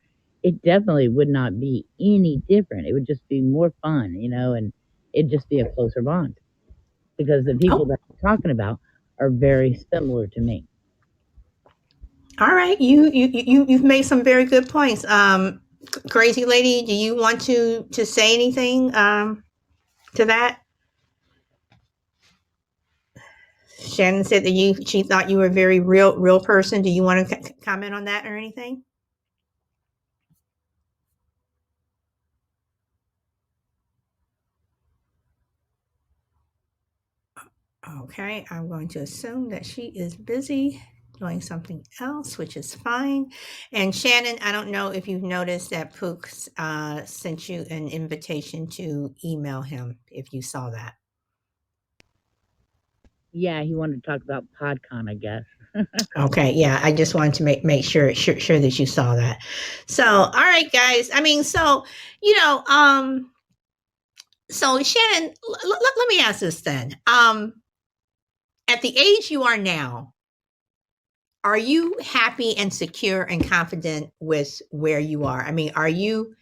it definitely would not be any different. It would just be more fun, and it'd just be a closer bond, because the people that I'm talking about are very similar to me. All right, you've made some very good points. Crazy lady, do you want to say anything to that? Shannon said that she thought you were a very real person. Do you want to comment on that or anything? Okay, I'm going to assume that she is busy doing something else, which is fine. And Shannon, I don't know if you've noticed that Pook sent you an invitation to email him, if you saw that. Yeah, he wanted to talk about PodCon, I guess. Okay, yeah, I just wanted to make sure that you saw that. So, all right, guys. I mean, so so Shannon, let me ask this then. At the age you are now, are you happy and secure and confident with where you are? I mean, are you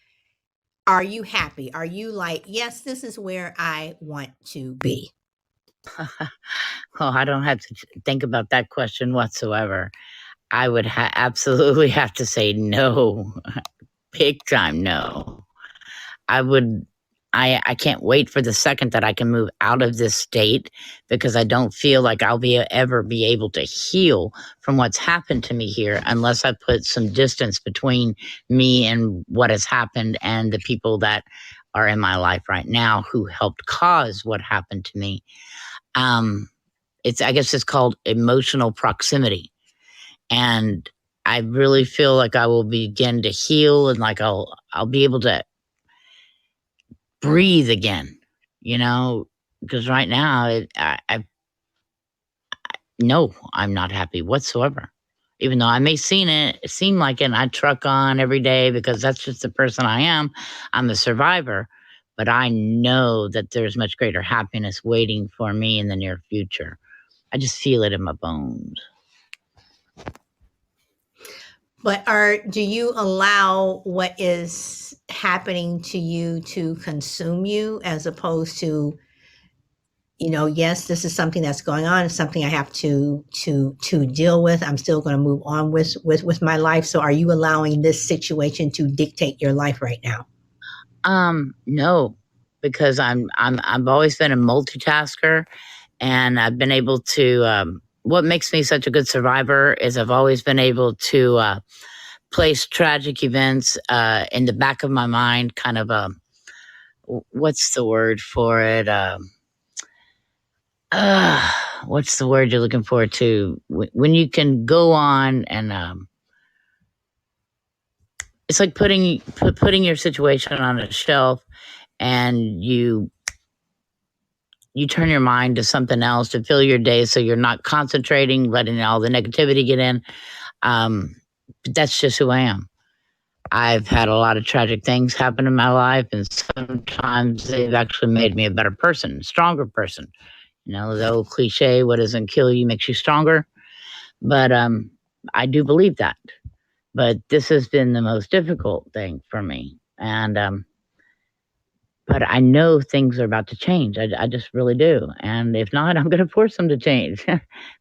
happy? Are you like, yes, this is where I want to be? Well, I don't have to think about that question whatsoever. I would absolutely have to say no, big time no. I would. I can't wait for the second that I can move out of this state because I don't feel like I'll ever be able to heal from what's happened to me here unless I put some distance between me and what has happened and the people that are in my life right now who helped cause what happened to me. I guess it's called emotional proximity. And I really feel like I will begin to heal and like I'll be able to breathe again, because right now no, I'm not happy whatsoever. Even though I may seem like it, and I truck on every day because that's just the person I am. I'm a survivor, but I know that there's much greater happiness waiting for me in the near future. I just feel it in my bones. But do you allow what is happening to you to consume you as opposed to, yes, this is something that's going on, it's something I have to deal with. I'm still going to move on with my life. So are you allowing this situation to dictate your life right now? No, because I've always been a multitasker, and I've been able to. What makes me such a good survivor is I've always been able to place tragic events in the back of my mind. Kind of what's the word for it? What's the word you're looking for? When you can go on and it's like putting your situation on a shelf, and you turn your mind to something else to fill your day so you're not concentrating, letting all the negativity get in. But that's just who I am. I've had a lot of tragic things happen in my life, and sometimes they've actually made me a better person, a stronger person. The old cliche, what doesn't kill you makes you stronger. But I do believe that. But this has been the most difficult thing for me. And but I know things are about to change. I just really do. And if not, I'm going to force them to change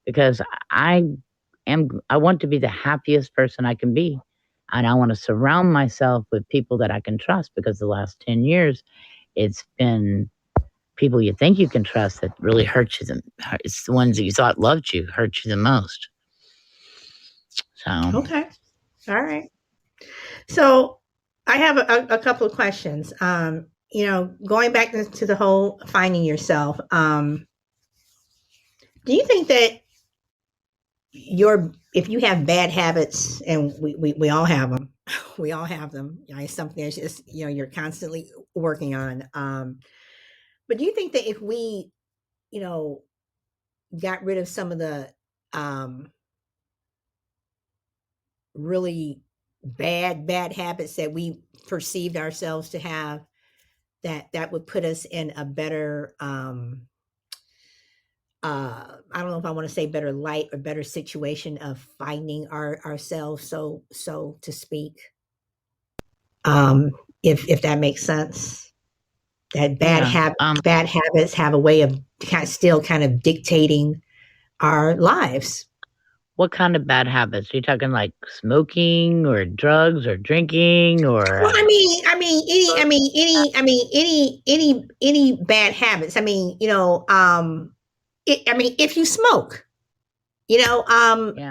because I want to be the happiest person I can be. And I want to surround myself with people that I can trust because the last 10 years, it's been people you think you can trust that really hurt you. It's the ones that you thought loved you hurt you the most. So. Okay. All right. So I have a couple of questions. Going back to the whole finding yourself, do you think that if you have bad habits, and we all have them, we all have them, it's something that's just, you're constantly working on. But do you think that if we, got rid of some of the really bad habits that we perceived ourselves to have, that would put us in a better I don't know if I want to say better light or better situation of finding ourselves, so to speak. If that makes sense. That Yeah. Bad habits have a way of still kind of dictating our lives. What kind of bad habits? Are you talking like smoking or drugs or drinking or Well, any bad habits. If you smoke, yeah.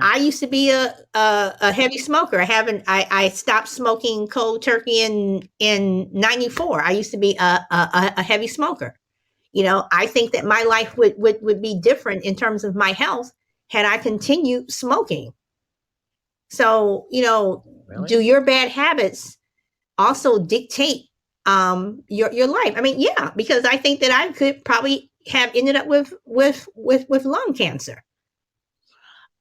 I used to be a heavy smoker. I stopped smoking cold turkey in '94. I used to be a heavy smoker. I think that my life would be different in terms of my health had I continued smoking. So, Really? do your bad habits also dictate your life? Yeah, because I think that I could probably have ended up with lung cancer.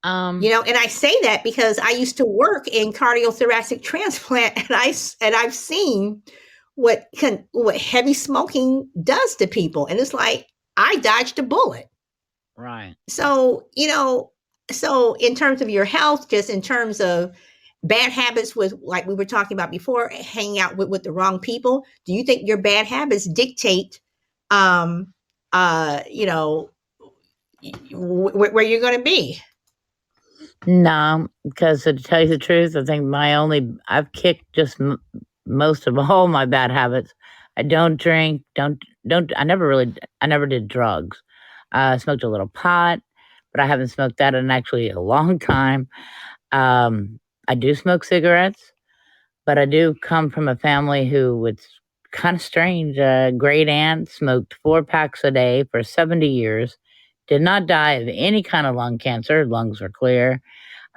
Um, And I say that because I used to work in cardiothoracic transplant, and I've seen what heavy smoking does to people, and it's like I dodged a bullet. right. So, so in terms of your health, just in terms of bad habits with, like we were talking about before, hanging out with the wrong people, do you think your bad habits dictate, um, where you're going to be? No, because to tell you the truth, I think I've kicked just most of all my bad habits. I don't drink, I never did drugs. I smoked a little pot, but I haven't smoked that in actually a long time. I do smoke cigarettes, but I do come from a family who it's kind of strange. Great aunt smoked 4 packs a day for 70 years, did not die of any kind of lung cancer. Lungs were clear.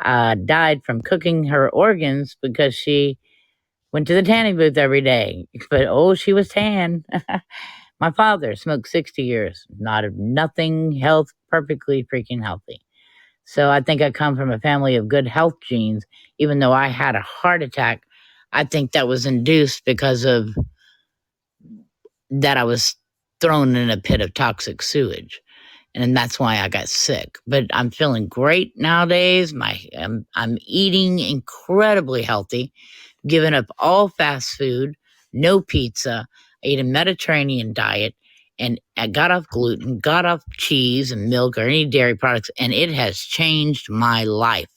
Died from cooking her organs because she went to the tanning booth every day. But oh, she was tan. My father smoked 60 years, nothing health, perfectly freaking healthy. So I think I come from a family of good health genes, even though I had a heart attack. I think that was induced because of that I was thrown in a pit of toxic sewage. And that's why I got sick. But I'm feeling great nowadays. I'm eating incredibly healthy, giving up all fast food, no pizza. I eat a Mediterranean diet, and I got off gluten, got off cheese and milk or any dairy products, and it has changed my life.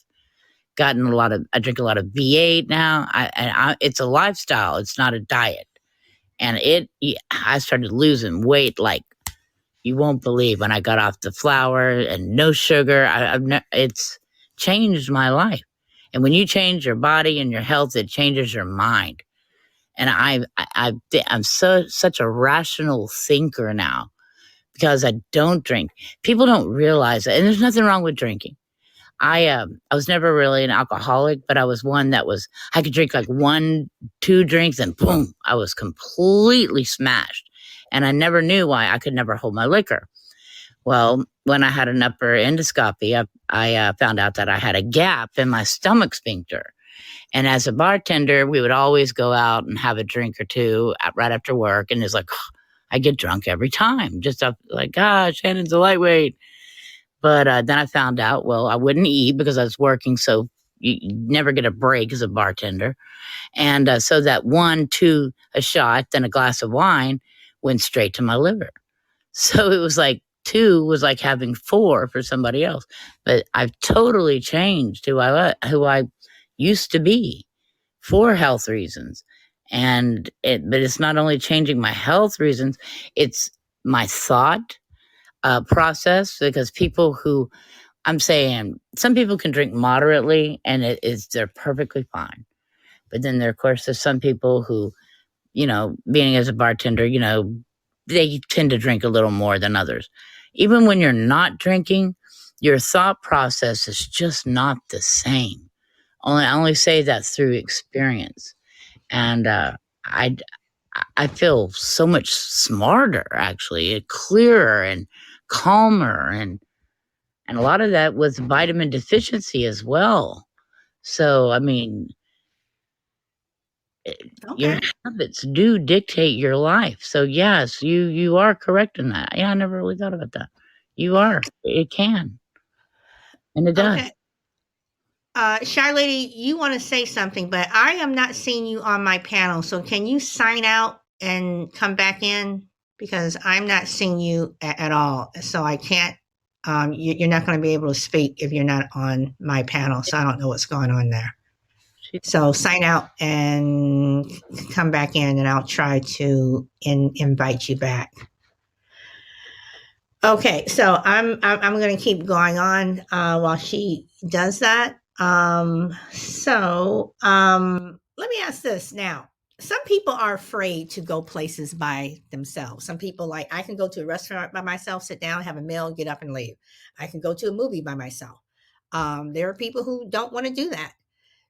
I drink a lot of V8 now. It's a lifestyle. It's not a diet. And I started losing weight like you won't believe when I got off the flour and no sugar. It's changed my life. And when you change your body and your health, it changes your mind. And I'm such a rational thinker now because I don't drink. People don't realize it, and there's nothing wrong with drinking. I was never really an alcoholic, but I was one I could drink like 1-2 drinks and boom, I was completely smashed. And I never knew why I could never hold my liquor. Well, when I had an upper endoscopy, I found out that I had a gap in my stomach sphincter. And as a bartender, we would always go out and have a drink or two right after work. And it's like, I get drunk every time. Just like, Shannon's a lightweight. But then I found out, well, I wouldn't eat because I was working. So you never get a break as a bartender. And so that 1-2, a shot, then a glass of wine went straight to my liver. So it was like 2 was like having 4 for somebody else. But I've totally changed who I used to be for health reasons. But it's not only changing my health reasons, it's my thought process, because I'm saying some people can drink moderately and they're perfectly fine. But then of course, there's some people who, being as a bartender, they tend to drink a little more than others. Even when you're not drinking, your thought process is just not the same. I only say that through experience. And I feel so much smarter, actually, clearer and calmer, and a lot of that was vitamin deficiency as well. So, your Okay. habits do dictate your life. So, yes, you are correct in that. Yeah, I never really thought about that. You are. It can, and it does. Okay. Shy Lady, you want to say something, but I am not seeing you on my panel. So can you sign out and come back in? Because I'm not seeing you at all. So I can't you're not going to be able to speak if you're not on my panel. So I don't know what's going on there. So sign out and come back in, and I'll try to invite you back. Okay, so I'm going to keep going on while she does that. Let me ask this now. Some people are afraid to go places by themselves. Some people, like, I can go to a restaurant by myself, sit down, have a meal, get up and leave. I can go to a movie by myself. There are people who don't want to do that.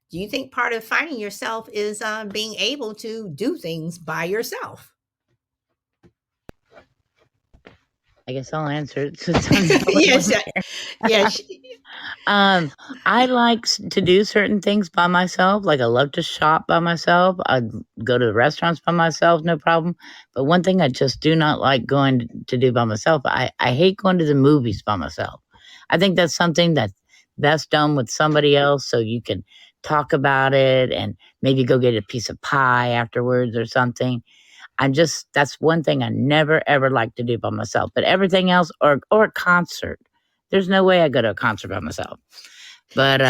Do you think part of finding yourself is being able to do things by yourself? I guess I'll answer it since I'm the only Yes, one here. yes. I like to do certain things by myself. Like, I love to shop by myself. I'd go to restaurants by myself, no problem. But one thing I just do not like going to do by myself, I hate going to the movies by myself. I think that's something that's best done with somebody else, so you can talk about it and maybe go get a piece of pie afterwards or something. That's one thing I never ever like to do by myself. But everything else, or a concert, there's no way I go to a concert by myself. But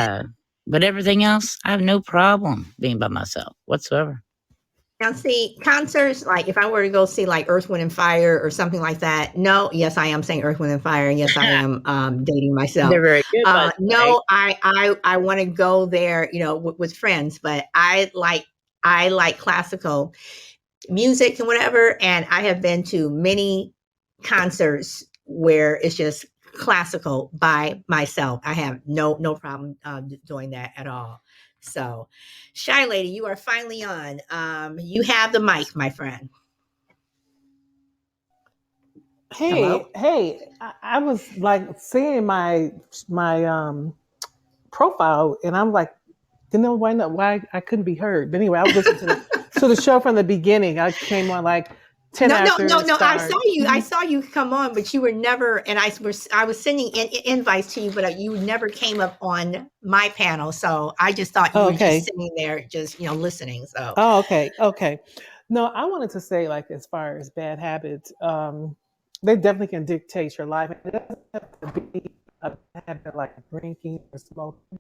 everything else, I have no problem being by myself whatsoever. Now, see, concerts, like if I were to go see like Earth, Wind, and Fire or something like that. No, yes, I am saying Earth, Wind, and Fire. And yes, I am dating myself. They're very good. By the way. No, I want to go there, with friends, but I like classical music and whatever. And I have been to many concerts where it's just classical by myself. I have no problem doing that at all. So, Shy Lady, you are finally on. You have the mic, my friend. Hello? Hey! I was like seeing my profile, and I'm like, didn't know why I couldn't be heard. But anyway, I was listening to the show from the beginning. I came on like 10 after. No. I saw you come on, but you were never. And I was sending invites to you, but you never came up on my panel. So I just thought you were just sitting there, just listening. So. Oh, okay. No, I wanted to say, like, as far as bad habits, they definitely can dictate your life. It doesn't have to be a habit like drinking or smoking.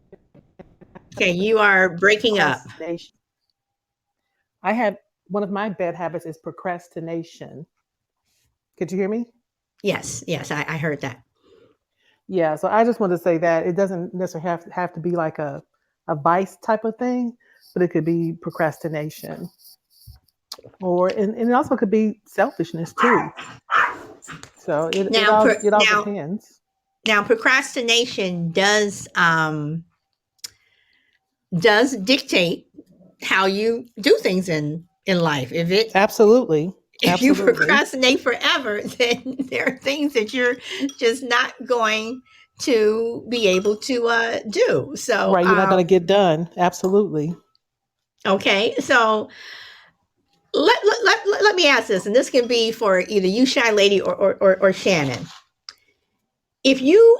Okay, you are breaking up. I have one of my bad habits is procrastination. Could you hear me? Yes, I heard that. Yeah, so I just wanted to say that it doesn't necessarily have to be like a vice type of thing, but it could be procrastination. And it also could be selfishness too. So it all depends. Now, procrastination does dictate how you do things in life. Absolutely. If you procrastinate forever, then there are things that you're just not going to be able to do. So right, you're not going to get done. Absolutely. Okay, so let me ask this, and this can be for either you, Shy Lady, or Shannon. If you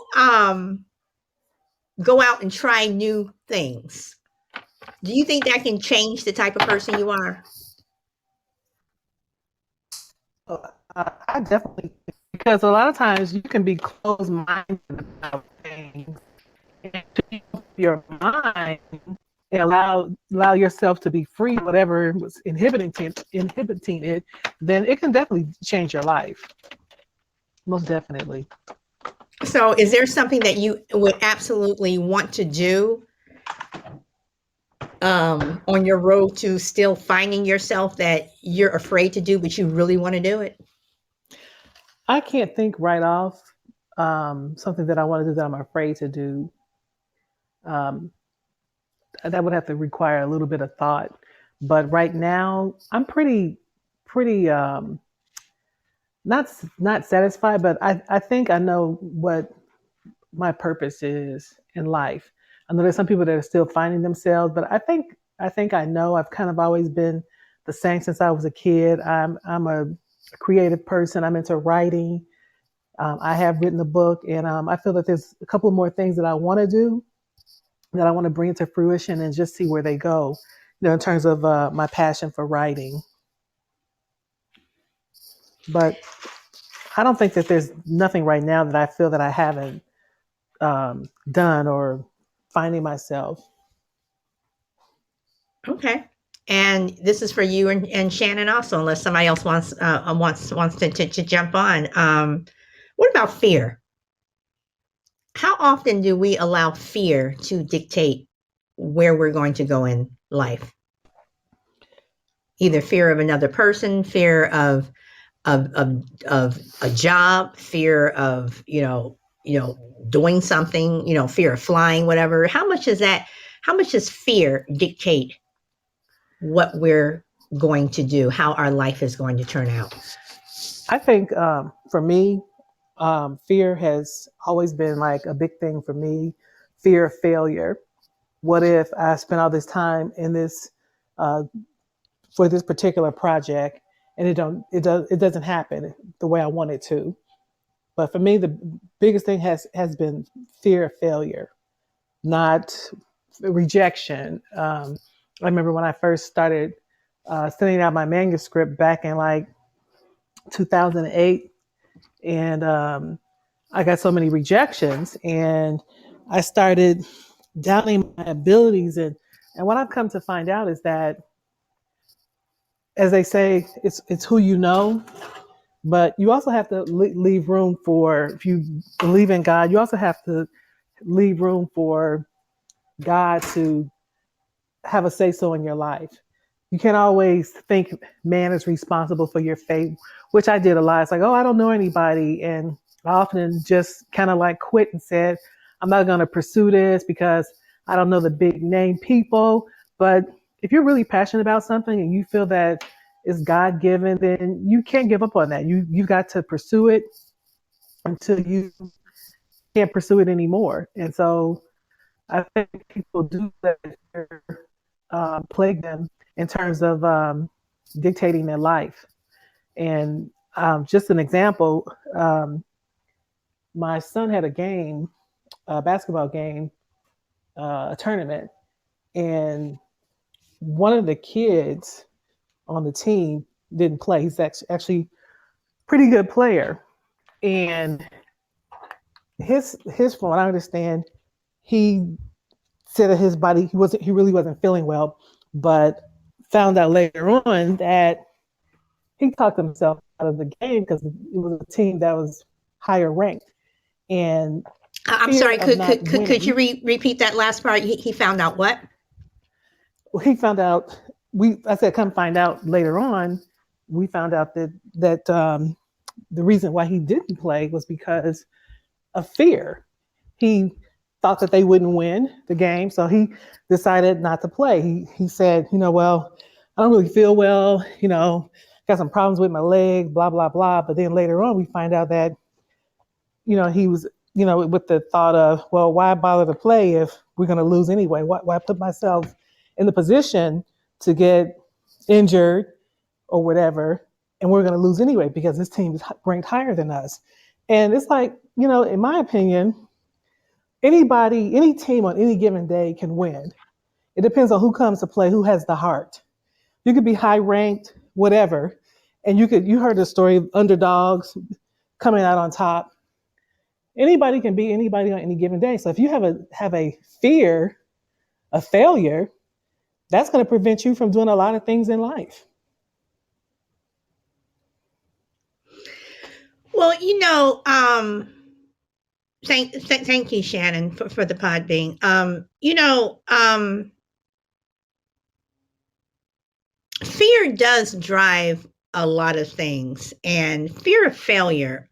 go out and try new things, do you think that can change the type of person you are? I definitely, because a lot of times you can be closed-minded about things. And to your mind and allow yourself to be free, whatever was inhibiting it, then it can definitely change your life. Most definitely. So is there something that you would absolutely want to do on your road to still finding yourself that you're afraid to do, but you really want to do it? I can't think right off something that I want to do that I'm afraid to do. That would have to require a little bit of thought. But right now, I'm pretty not satisfied, but I think I know what my purpose is in life. I know there's some people that are still finding themselves, but I think I know. I've kind of always been the same since I was a kid. I'm a creative person. I'm into writing. I have written a book, and I feel that there's a couple more things that I want to do, that I want to bring to fruition and just see where they go, in terms of my passion for writing. But I don't think that there's nothing right now that I feel that I haven't done or finding myself. Okay. And this is for you and Shannon also, unless somebody else wants to jump on. What about fear? How often do we allow fear to dictate where we're going to go in life? Either fear of another person, fear of a job, fear of doing something, fear of flying, whatever. How much does fear dictate what we're going to do, how our life is going to turn out? I think for me, fear has always been like a big thing for me. Fear of failure. What if I spent all this time in this for this particular project and it doesn't happen the way I want it to? But for me, the biggest thing has been fear of failure, not rejection. I remember when I first started sending out my manuscript back in like 2008, and I got so many rejections, and I started doubting my abilities. And what I've come to find out is that, as they say, it's who you know, but you also have to leave room for, if you believe in God, you also have to leave room for God to have a say so in your life. You can't always think man is responsible for your fate, which I did a lot. It's like, oh, I don't know anybody. And I often just kind of like quit and said, I'm not going to pursue this because I don't know the big name people. But if you're really passionate about something and you feel that it's God given, then you can't give up on that. You've got to pursue it until you can't pursue it anymore. And so I think people do let fear plague them in terms of dictating their life. And just an example, my son had a basketball game, a tournament, and one of the kids on the team didn't play. He's actually a pretty good player. And his from what I understand, he said that his body, he really wasn't feeling well, but found out later on that he talked himself out of the game because it was a team that was higher ranked. And I'm sorry, could you repeat that last part? He found out what? Well, he found out. I said, come find out later on. We found out that the reason why he didn't play was because of fear. He thought that they wouldn't win the game, so he decided not to play. He said, well, I don't really feel well, got some problems with my leg, blah, blah, blah. But then later on, we find out that, he was, with the thought of, well, why bother to play if we're going to lose anyway? Why put myself in the position to get injured or whatever, and we're going to lose anyway because this team is ranked higher than us. And it's like, in my opinion, any team on any given day can win. It depends on who comes to play, who has the heart. You could be high ranked, whatever, and you heard the story of underdogs coming out on top. Anybody can beat anybody on any given day. So if you have a fear of failure, that's going to prevent you from doing a lot of things in life. Well, thank you, Shannon, for the pod being. Fear does drive a lot of things, and fear of failure.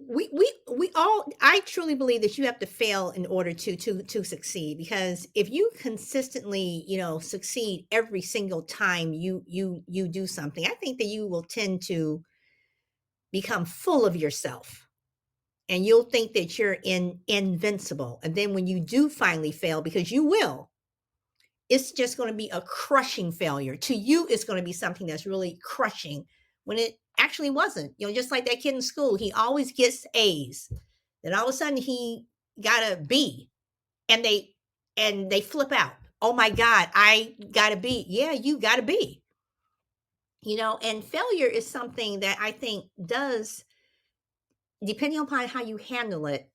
We all, I truly believe that you have to fail in order to succeed, because if you consistently succeed every single time you do something, I think that you will tend to become full of yourself, and you'll think that you're invincible. And then when you do finally fail, because you will, it's just going to be a crushing failure. To you, it's going to be something that's really crushing when it actually wasn't. Just like that kid in school, he always gets A's. Then all of a sudden he got a B, and they flip out. Oh my God, I got a B. Yeah, you got a B. And failure is something that I think does, depending upon how you handle it,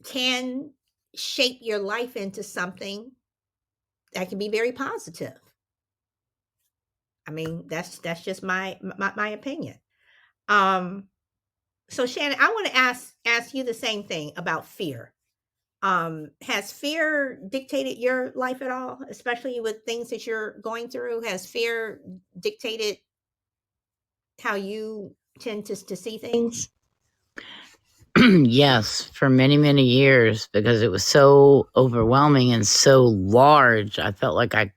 can shape your life into something that can be very positive. I mean, that's just my opinion. Um, so Shannon, I want to ask you the same thing about fear. Has fear dictated your life at all, especially with things that you're going through? Has fear dictated how you tend to see things? Yes, for many, many years, because it was so overwhelming and so large. I felt like I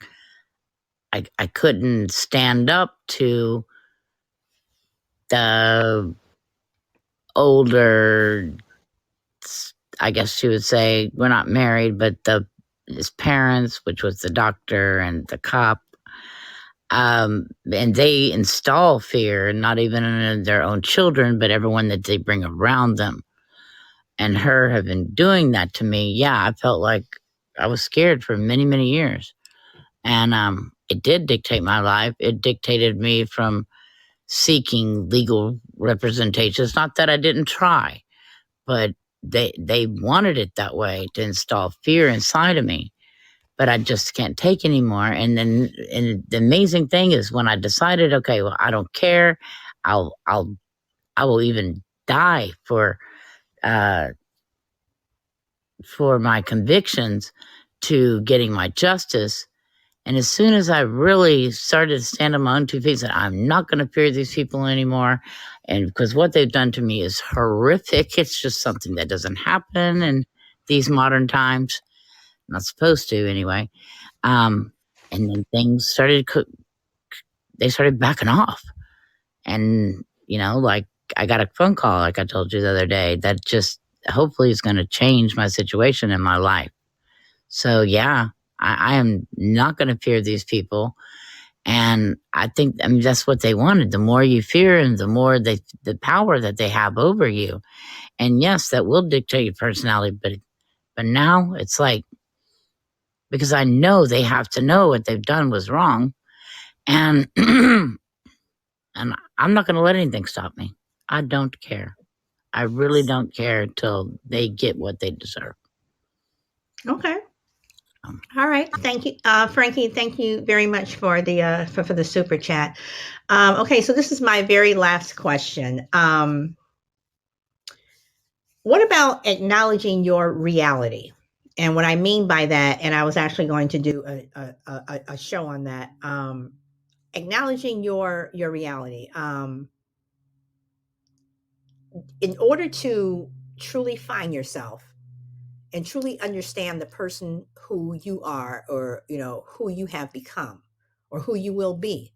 couldn't stand up to the older, I guess you would say, we're not married, but his parents, which was the doctor and the cop, and they install fear, not even in their own children, but everyone that they bring around them. And her have been doing that to me. Yeah, I felt like I was scared for many, many years. And it did dictate my life. It dictated me from seeking legal representation. It's not that I didn't try, but they wanted it that way, to install fear inside of me. But I just can't take anymore. And the amazing thing is, when I decided, okay, well, I don't care. I will even die for my convictions, to getting my justice. And as soon as I really started to stand on my own 2 feet, said, I'm not going to fear these people anymore. And because what they've done to me is horrific. It's just something that doesn't happen in these modern times. Not supposed to, anyway. And then things they started backing off. And, like, I got a phone call, like I told you the other day, that just hopefully is going to change my situation in my life. So, yeah, I am not going to fear these people. And I think, that's what they wanted. The more you fear and the more the power that they have over you. And yes, that will dictate your personality. But now it's like, because I know they have to know what they've done was wrong. And, and I'm not going to let anything stop me. I don't care. I really don't care till they get what they deserve. Okay. All right. Thank you, Frankie. Thank you very much for the for the super chat. Okay, so this is my very last question. What about acknowledging your reality? And what I mean by that, and I was actually going to do a show on that. Acknowledging your reality. In order to truly find yourself and truly understand the person who you are, or who you have become, or who you will be,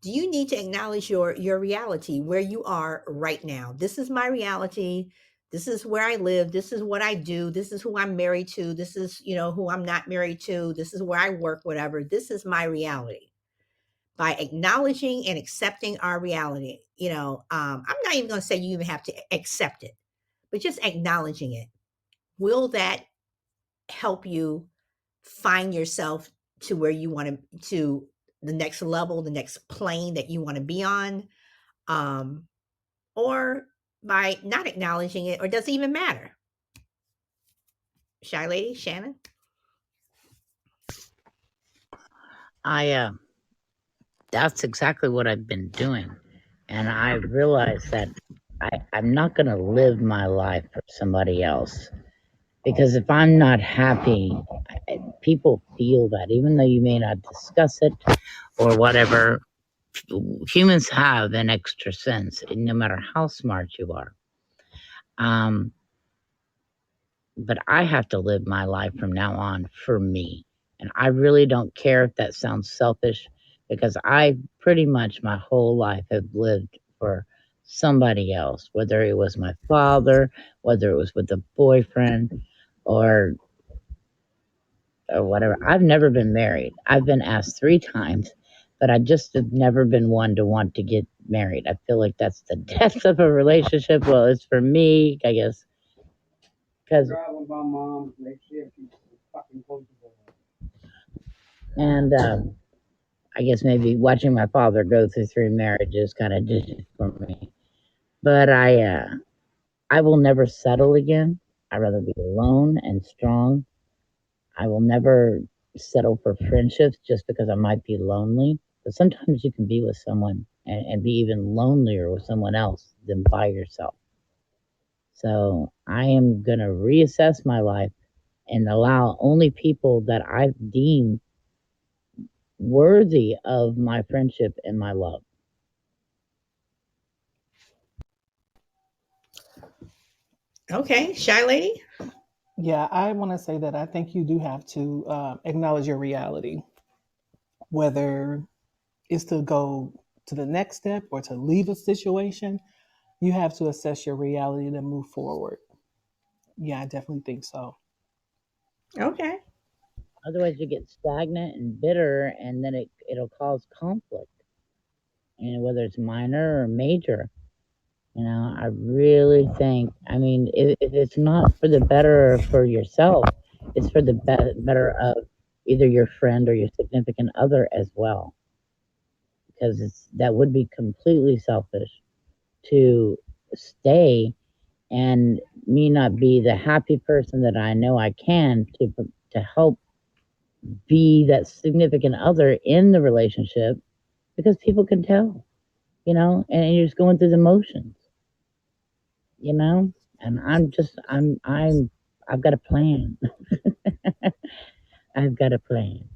do you need to acknowledge your reality, where you are right now? This is my reality. This is where I live. This is what I do. This is who I'm married to. This is, who I'm not married to. This is where I work, whatever. This is my reality. By acknowledging and accepting our reality, I'm not even going to say you even have to accept it, but just acknowledging it. Will that help you find yourself to where you want to the next level, the next plane that you want to be on? Or by not acknowledging it, or does it even matter? Shy lady, Shannon? That's exactly what I've been doing. And I realized that I'm not going to live my life for somebody else. Because if I'm not happy, people feel that, even though you may not discuss it or whatever. Humans have an extra sense, no matter how smart you are. But I have to live my life from now on for me. And I really don't care if that sounds selfish, because I pretty much my whole life have lived for somebody else, whether it was my father, whether it was with a boyfriend, or whatever. I've never been married. I've been asked 3 times, but I just have never been one to want to get married. I feel like that's the death of a relationship. Well, it's for me, I guess, because and I guess maybe watching my father go through 3 marriages kind of did it for me. But I will never settle again. I'd rather be alone and strong. I will never settle for friendships just because I might be lonely. But sometimes you can be with someone and be even lonelier with someone else than by yourself. So I am going to reassess my life and allow only people that I deem worthy of my friendship and my love. Okay, Shy Lady. Yeah, I want to say that I think you do have to acknowledge your reality, whether it's to go to the next step or to leave a situation. You have to assess your reality to move forward. Yeah, I definitely think so. Okay. Otherwise, you get stagnant and bitter, and then it'll cause conflict. And whether it's minor or major, I really think. I mean, if it's not for the better for yourself, it's for the better of either your friend or your significant other as well. Because that would be completely selfish to stay and me not be the happy person that I know I can to help be that significant other in the relationship, because people can tell, and you're just going through the motions, and I've got a plan. I've got a plan.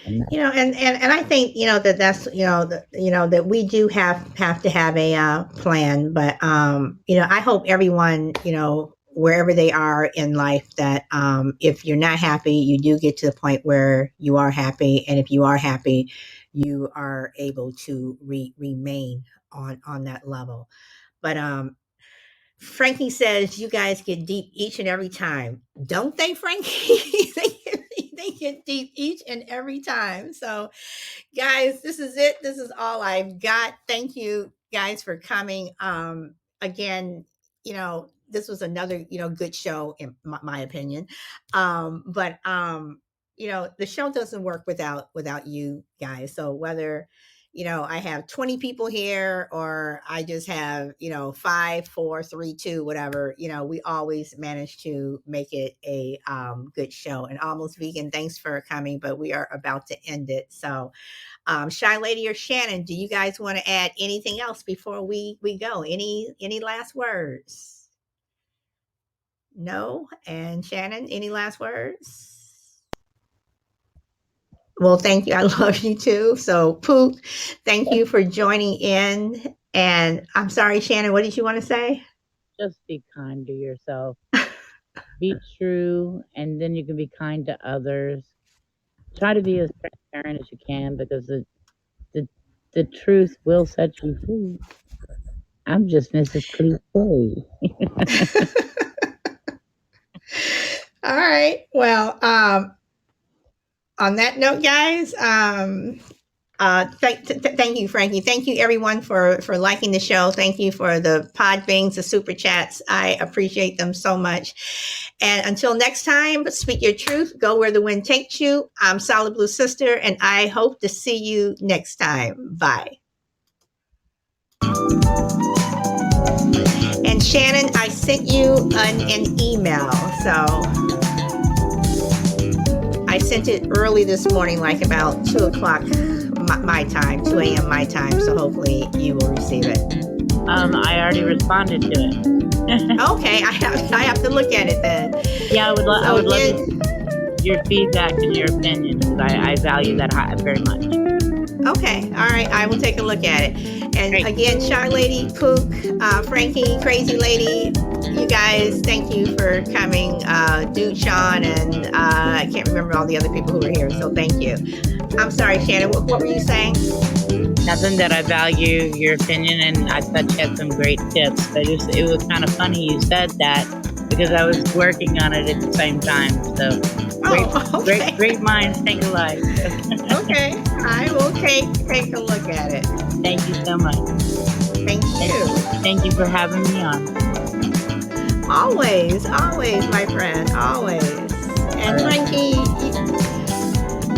And And I think that's that we do have to have a plan, but I hope everyone wherever they are in life that if you're not happy, you do get to the point where you are happy, and if you are happy, you are able to remain on that level. But Frankie says you guys get deep each and every time, don't they, Frankie? They get deep each and every time. So, guys, this is it. This is all I've got. Thank you, guys, for coming. Again, this was another good show in my opinion. But the show doesn't work without you guys. So whether I have 20 people here or I just have 5, 4, 3, 2, whatever, we always manage to make it a good show. And Almost Vegan, thanks for coming, but we are about to end it. So Shy Lady or Shannon, do you guys want to add anything else before we go? Any last words? No? And Shannon, any last words? Well, thank you. I love you too. So, Pook, thank you for joining in. And I'm sorry, Shannon, what did you want to say? just be kind to yourself. Be true, and then you can be kind to others. Try to be as transparent as you can, because the truth will set you free. I'm just Mrs. Cliche. All right. Well, on that note, guys, thank you, Frankie. Thank you, everyone, for liking the show. Thank you for the pod bings, the super chats. I appreciate them so much. And until next time, speak your truth. Go where the wind takes you. I'm Solid Blue Sister, and I hope to see you next time. Bye. And Shannon, I sent you an email. So I sent it early this morning, like about 2 o'clock my time, 2 a.m. my time. So hopefully you will receive it. I already responded to it. Okay, I have to look at it then. Yeah, I would love your feedback and your opinion, because I value that very much. Okay, all right, I will take a look at it. And Great. Again, Shy Lady, Pook, Frankie, Crazy Lady, you guys, thank you for coming. Dude, Sean, and I can't remember all the other people who were here, so thank you. I'm sorry, Shannon, what were you saying? Nothing, that I value your opinion, and I thought you had some great tips. But it was kind of funny you said that, because I was working on it at the same time. So Okay. great minds think alike. Okay, I will take a look at it. Thank you so much. Thank you. Thank you for having me on. Always, my friend, always. And All right. Frankie,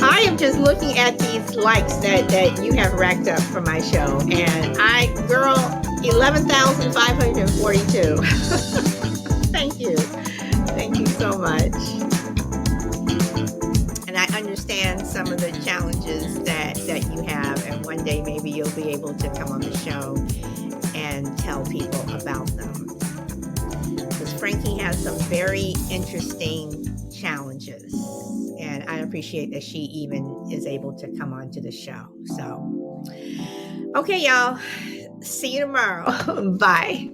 I am just was looking at these likes that you have racked up for my show, and girl, 11,542. Thank you. Thank you so much. And I understand some of the challenges that you have, and one day maybe you'll be able to come on the show and tell people about them. Because Frankie has some very interesting challenges, and I appreciate that she even is able to come on to the show. So, okay, y'all. See you tomorrow. Bye.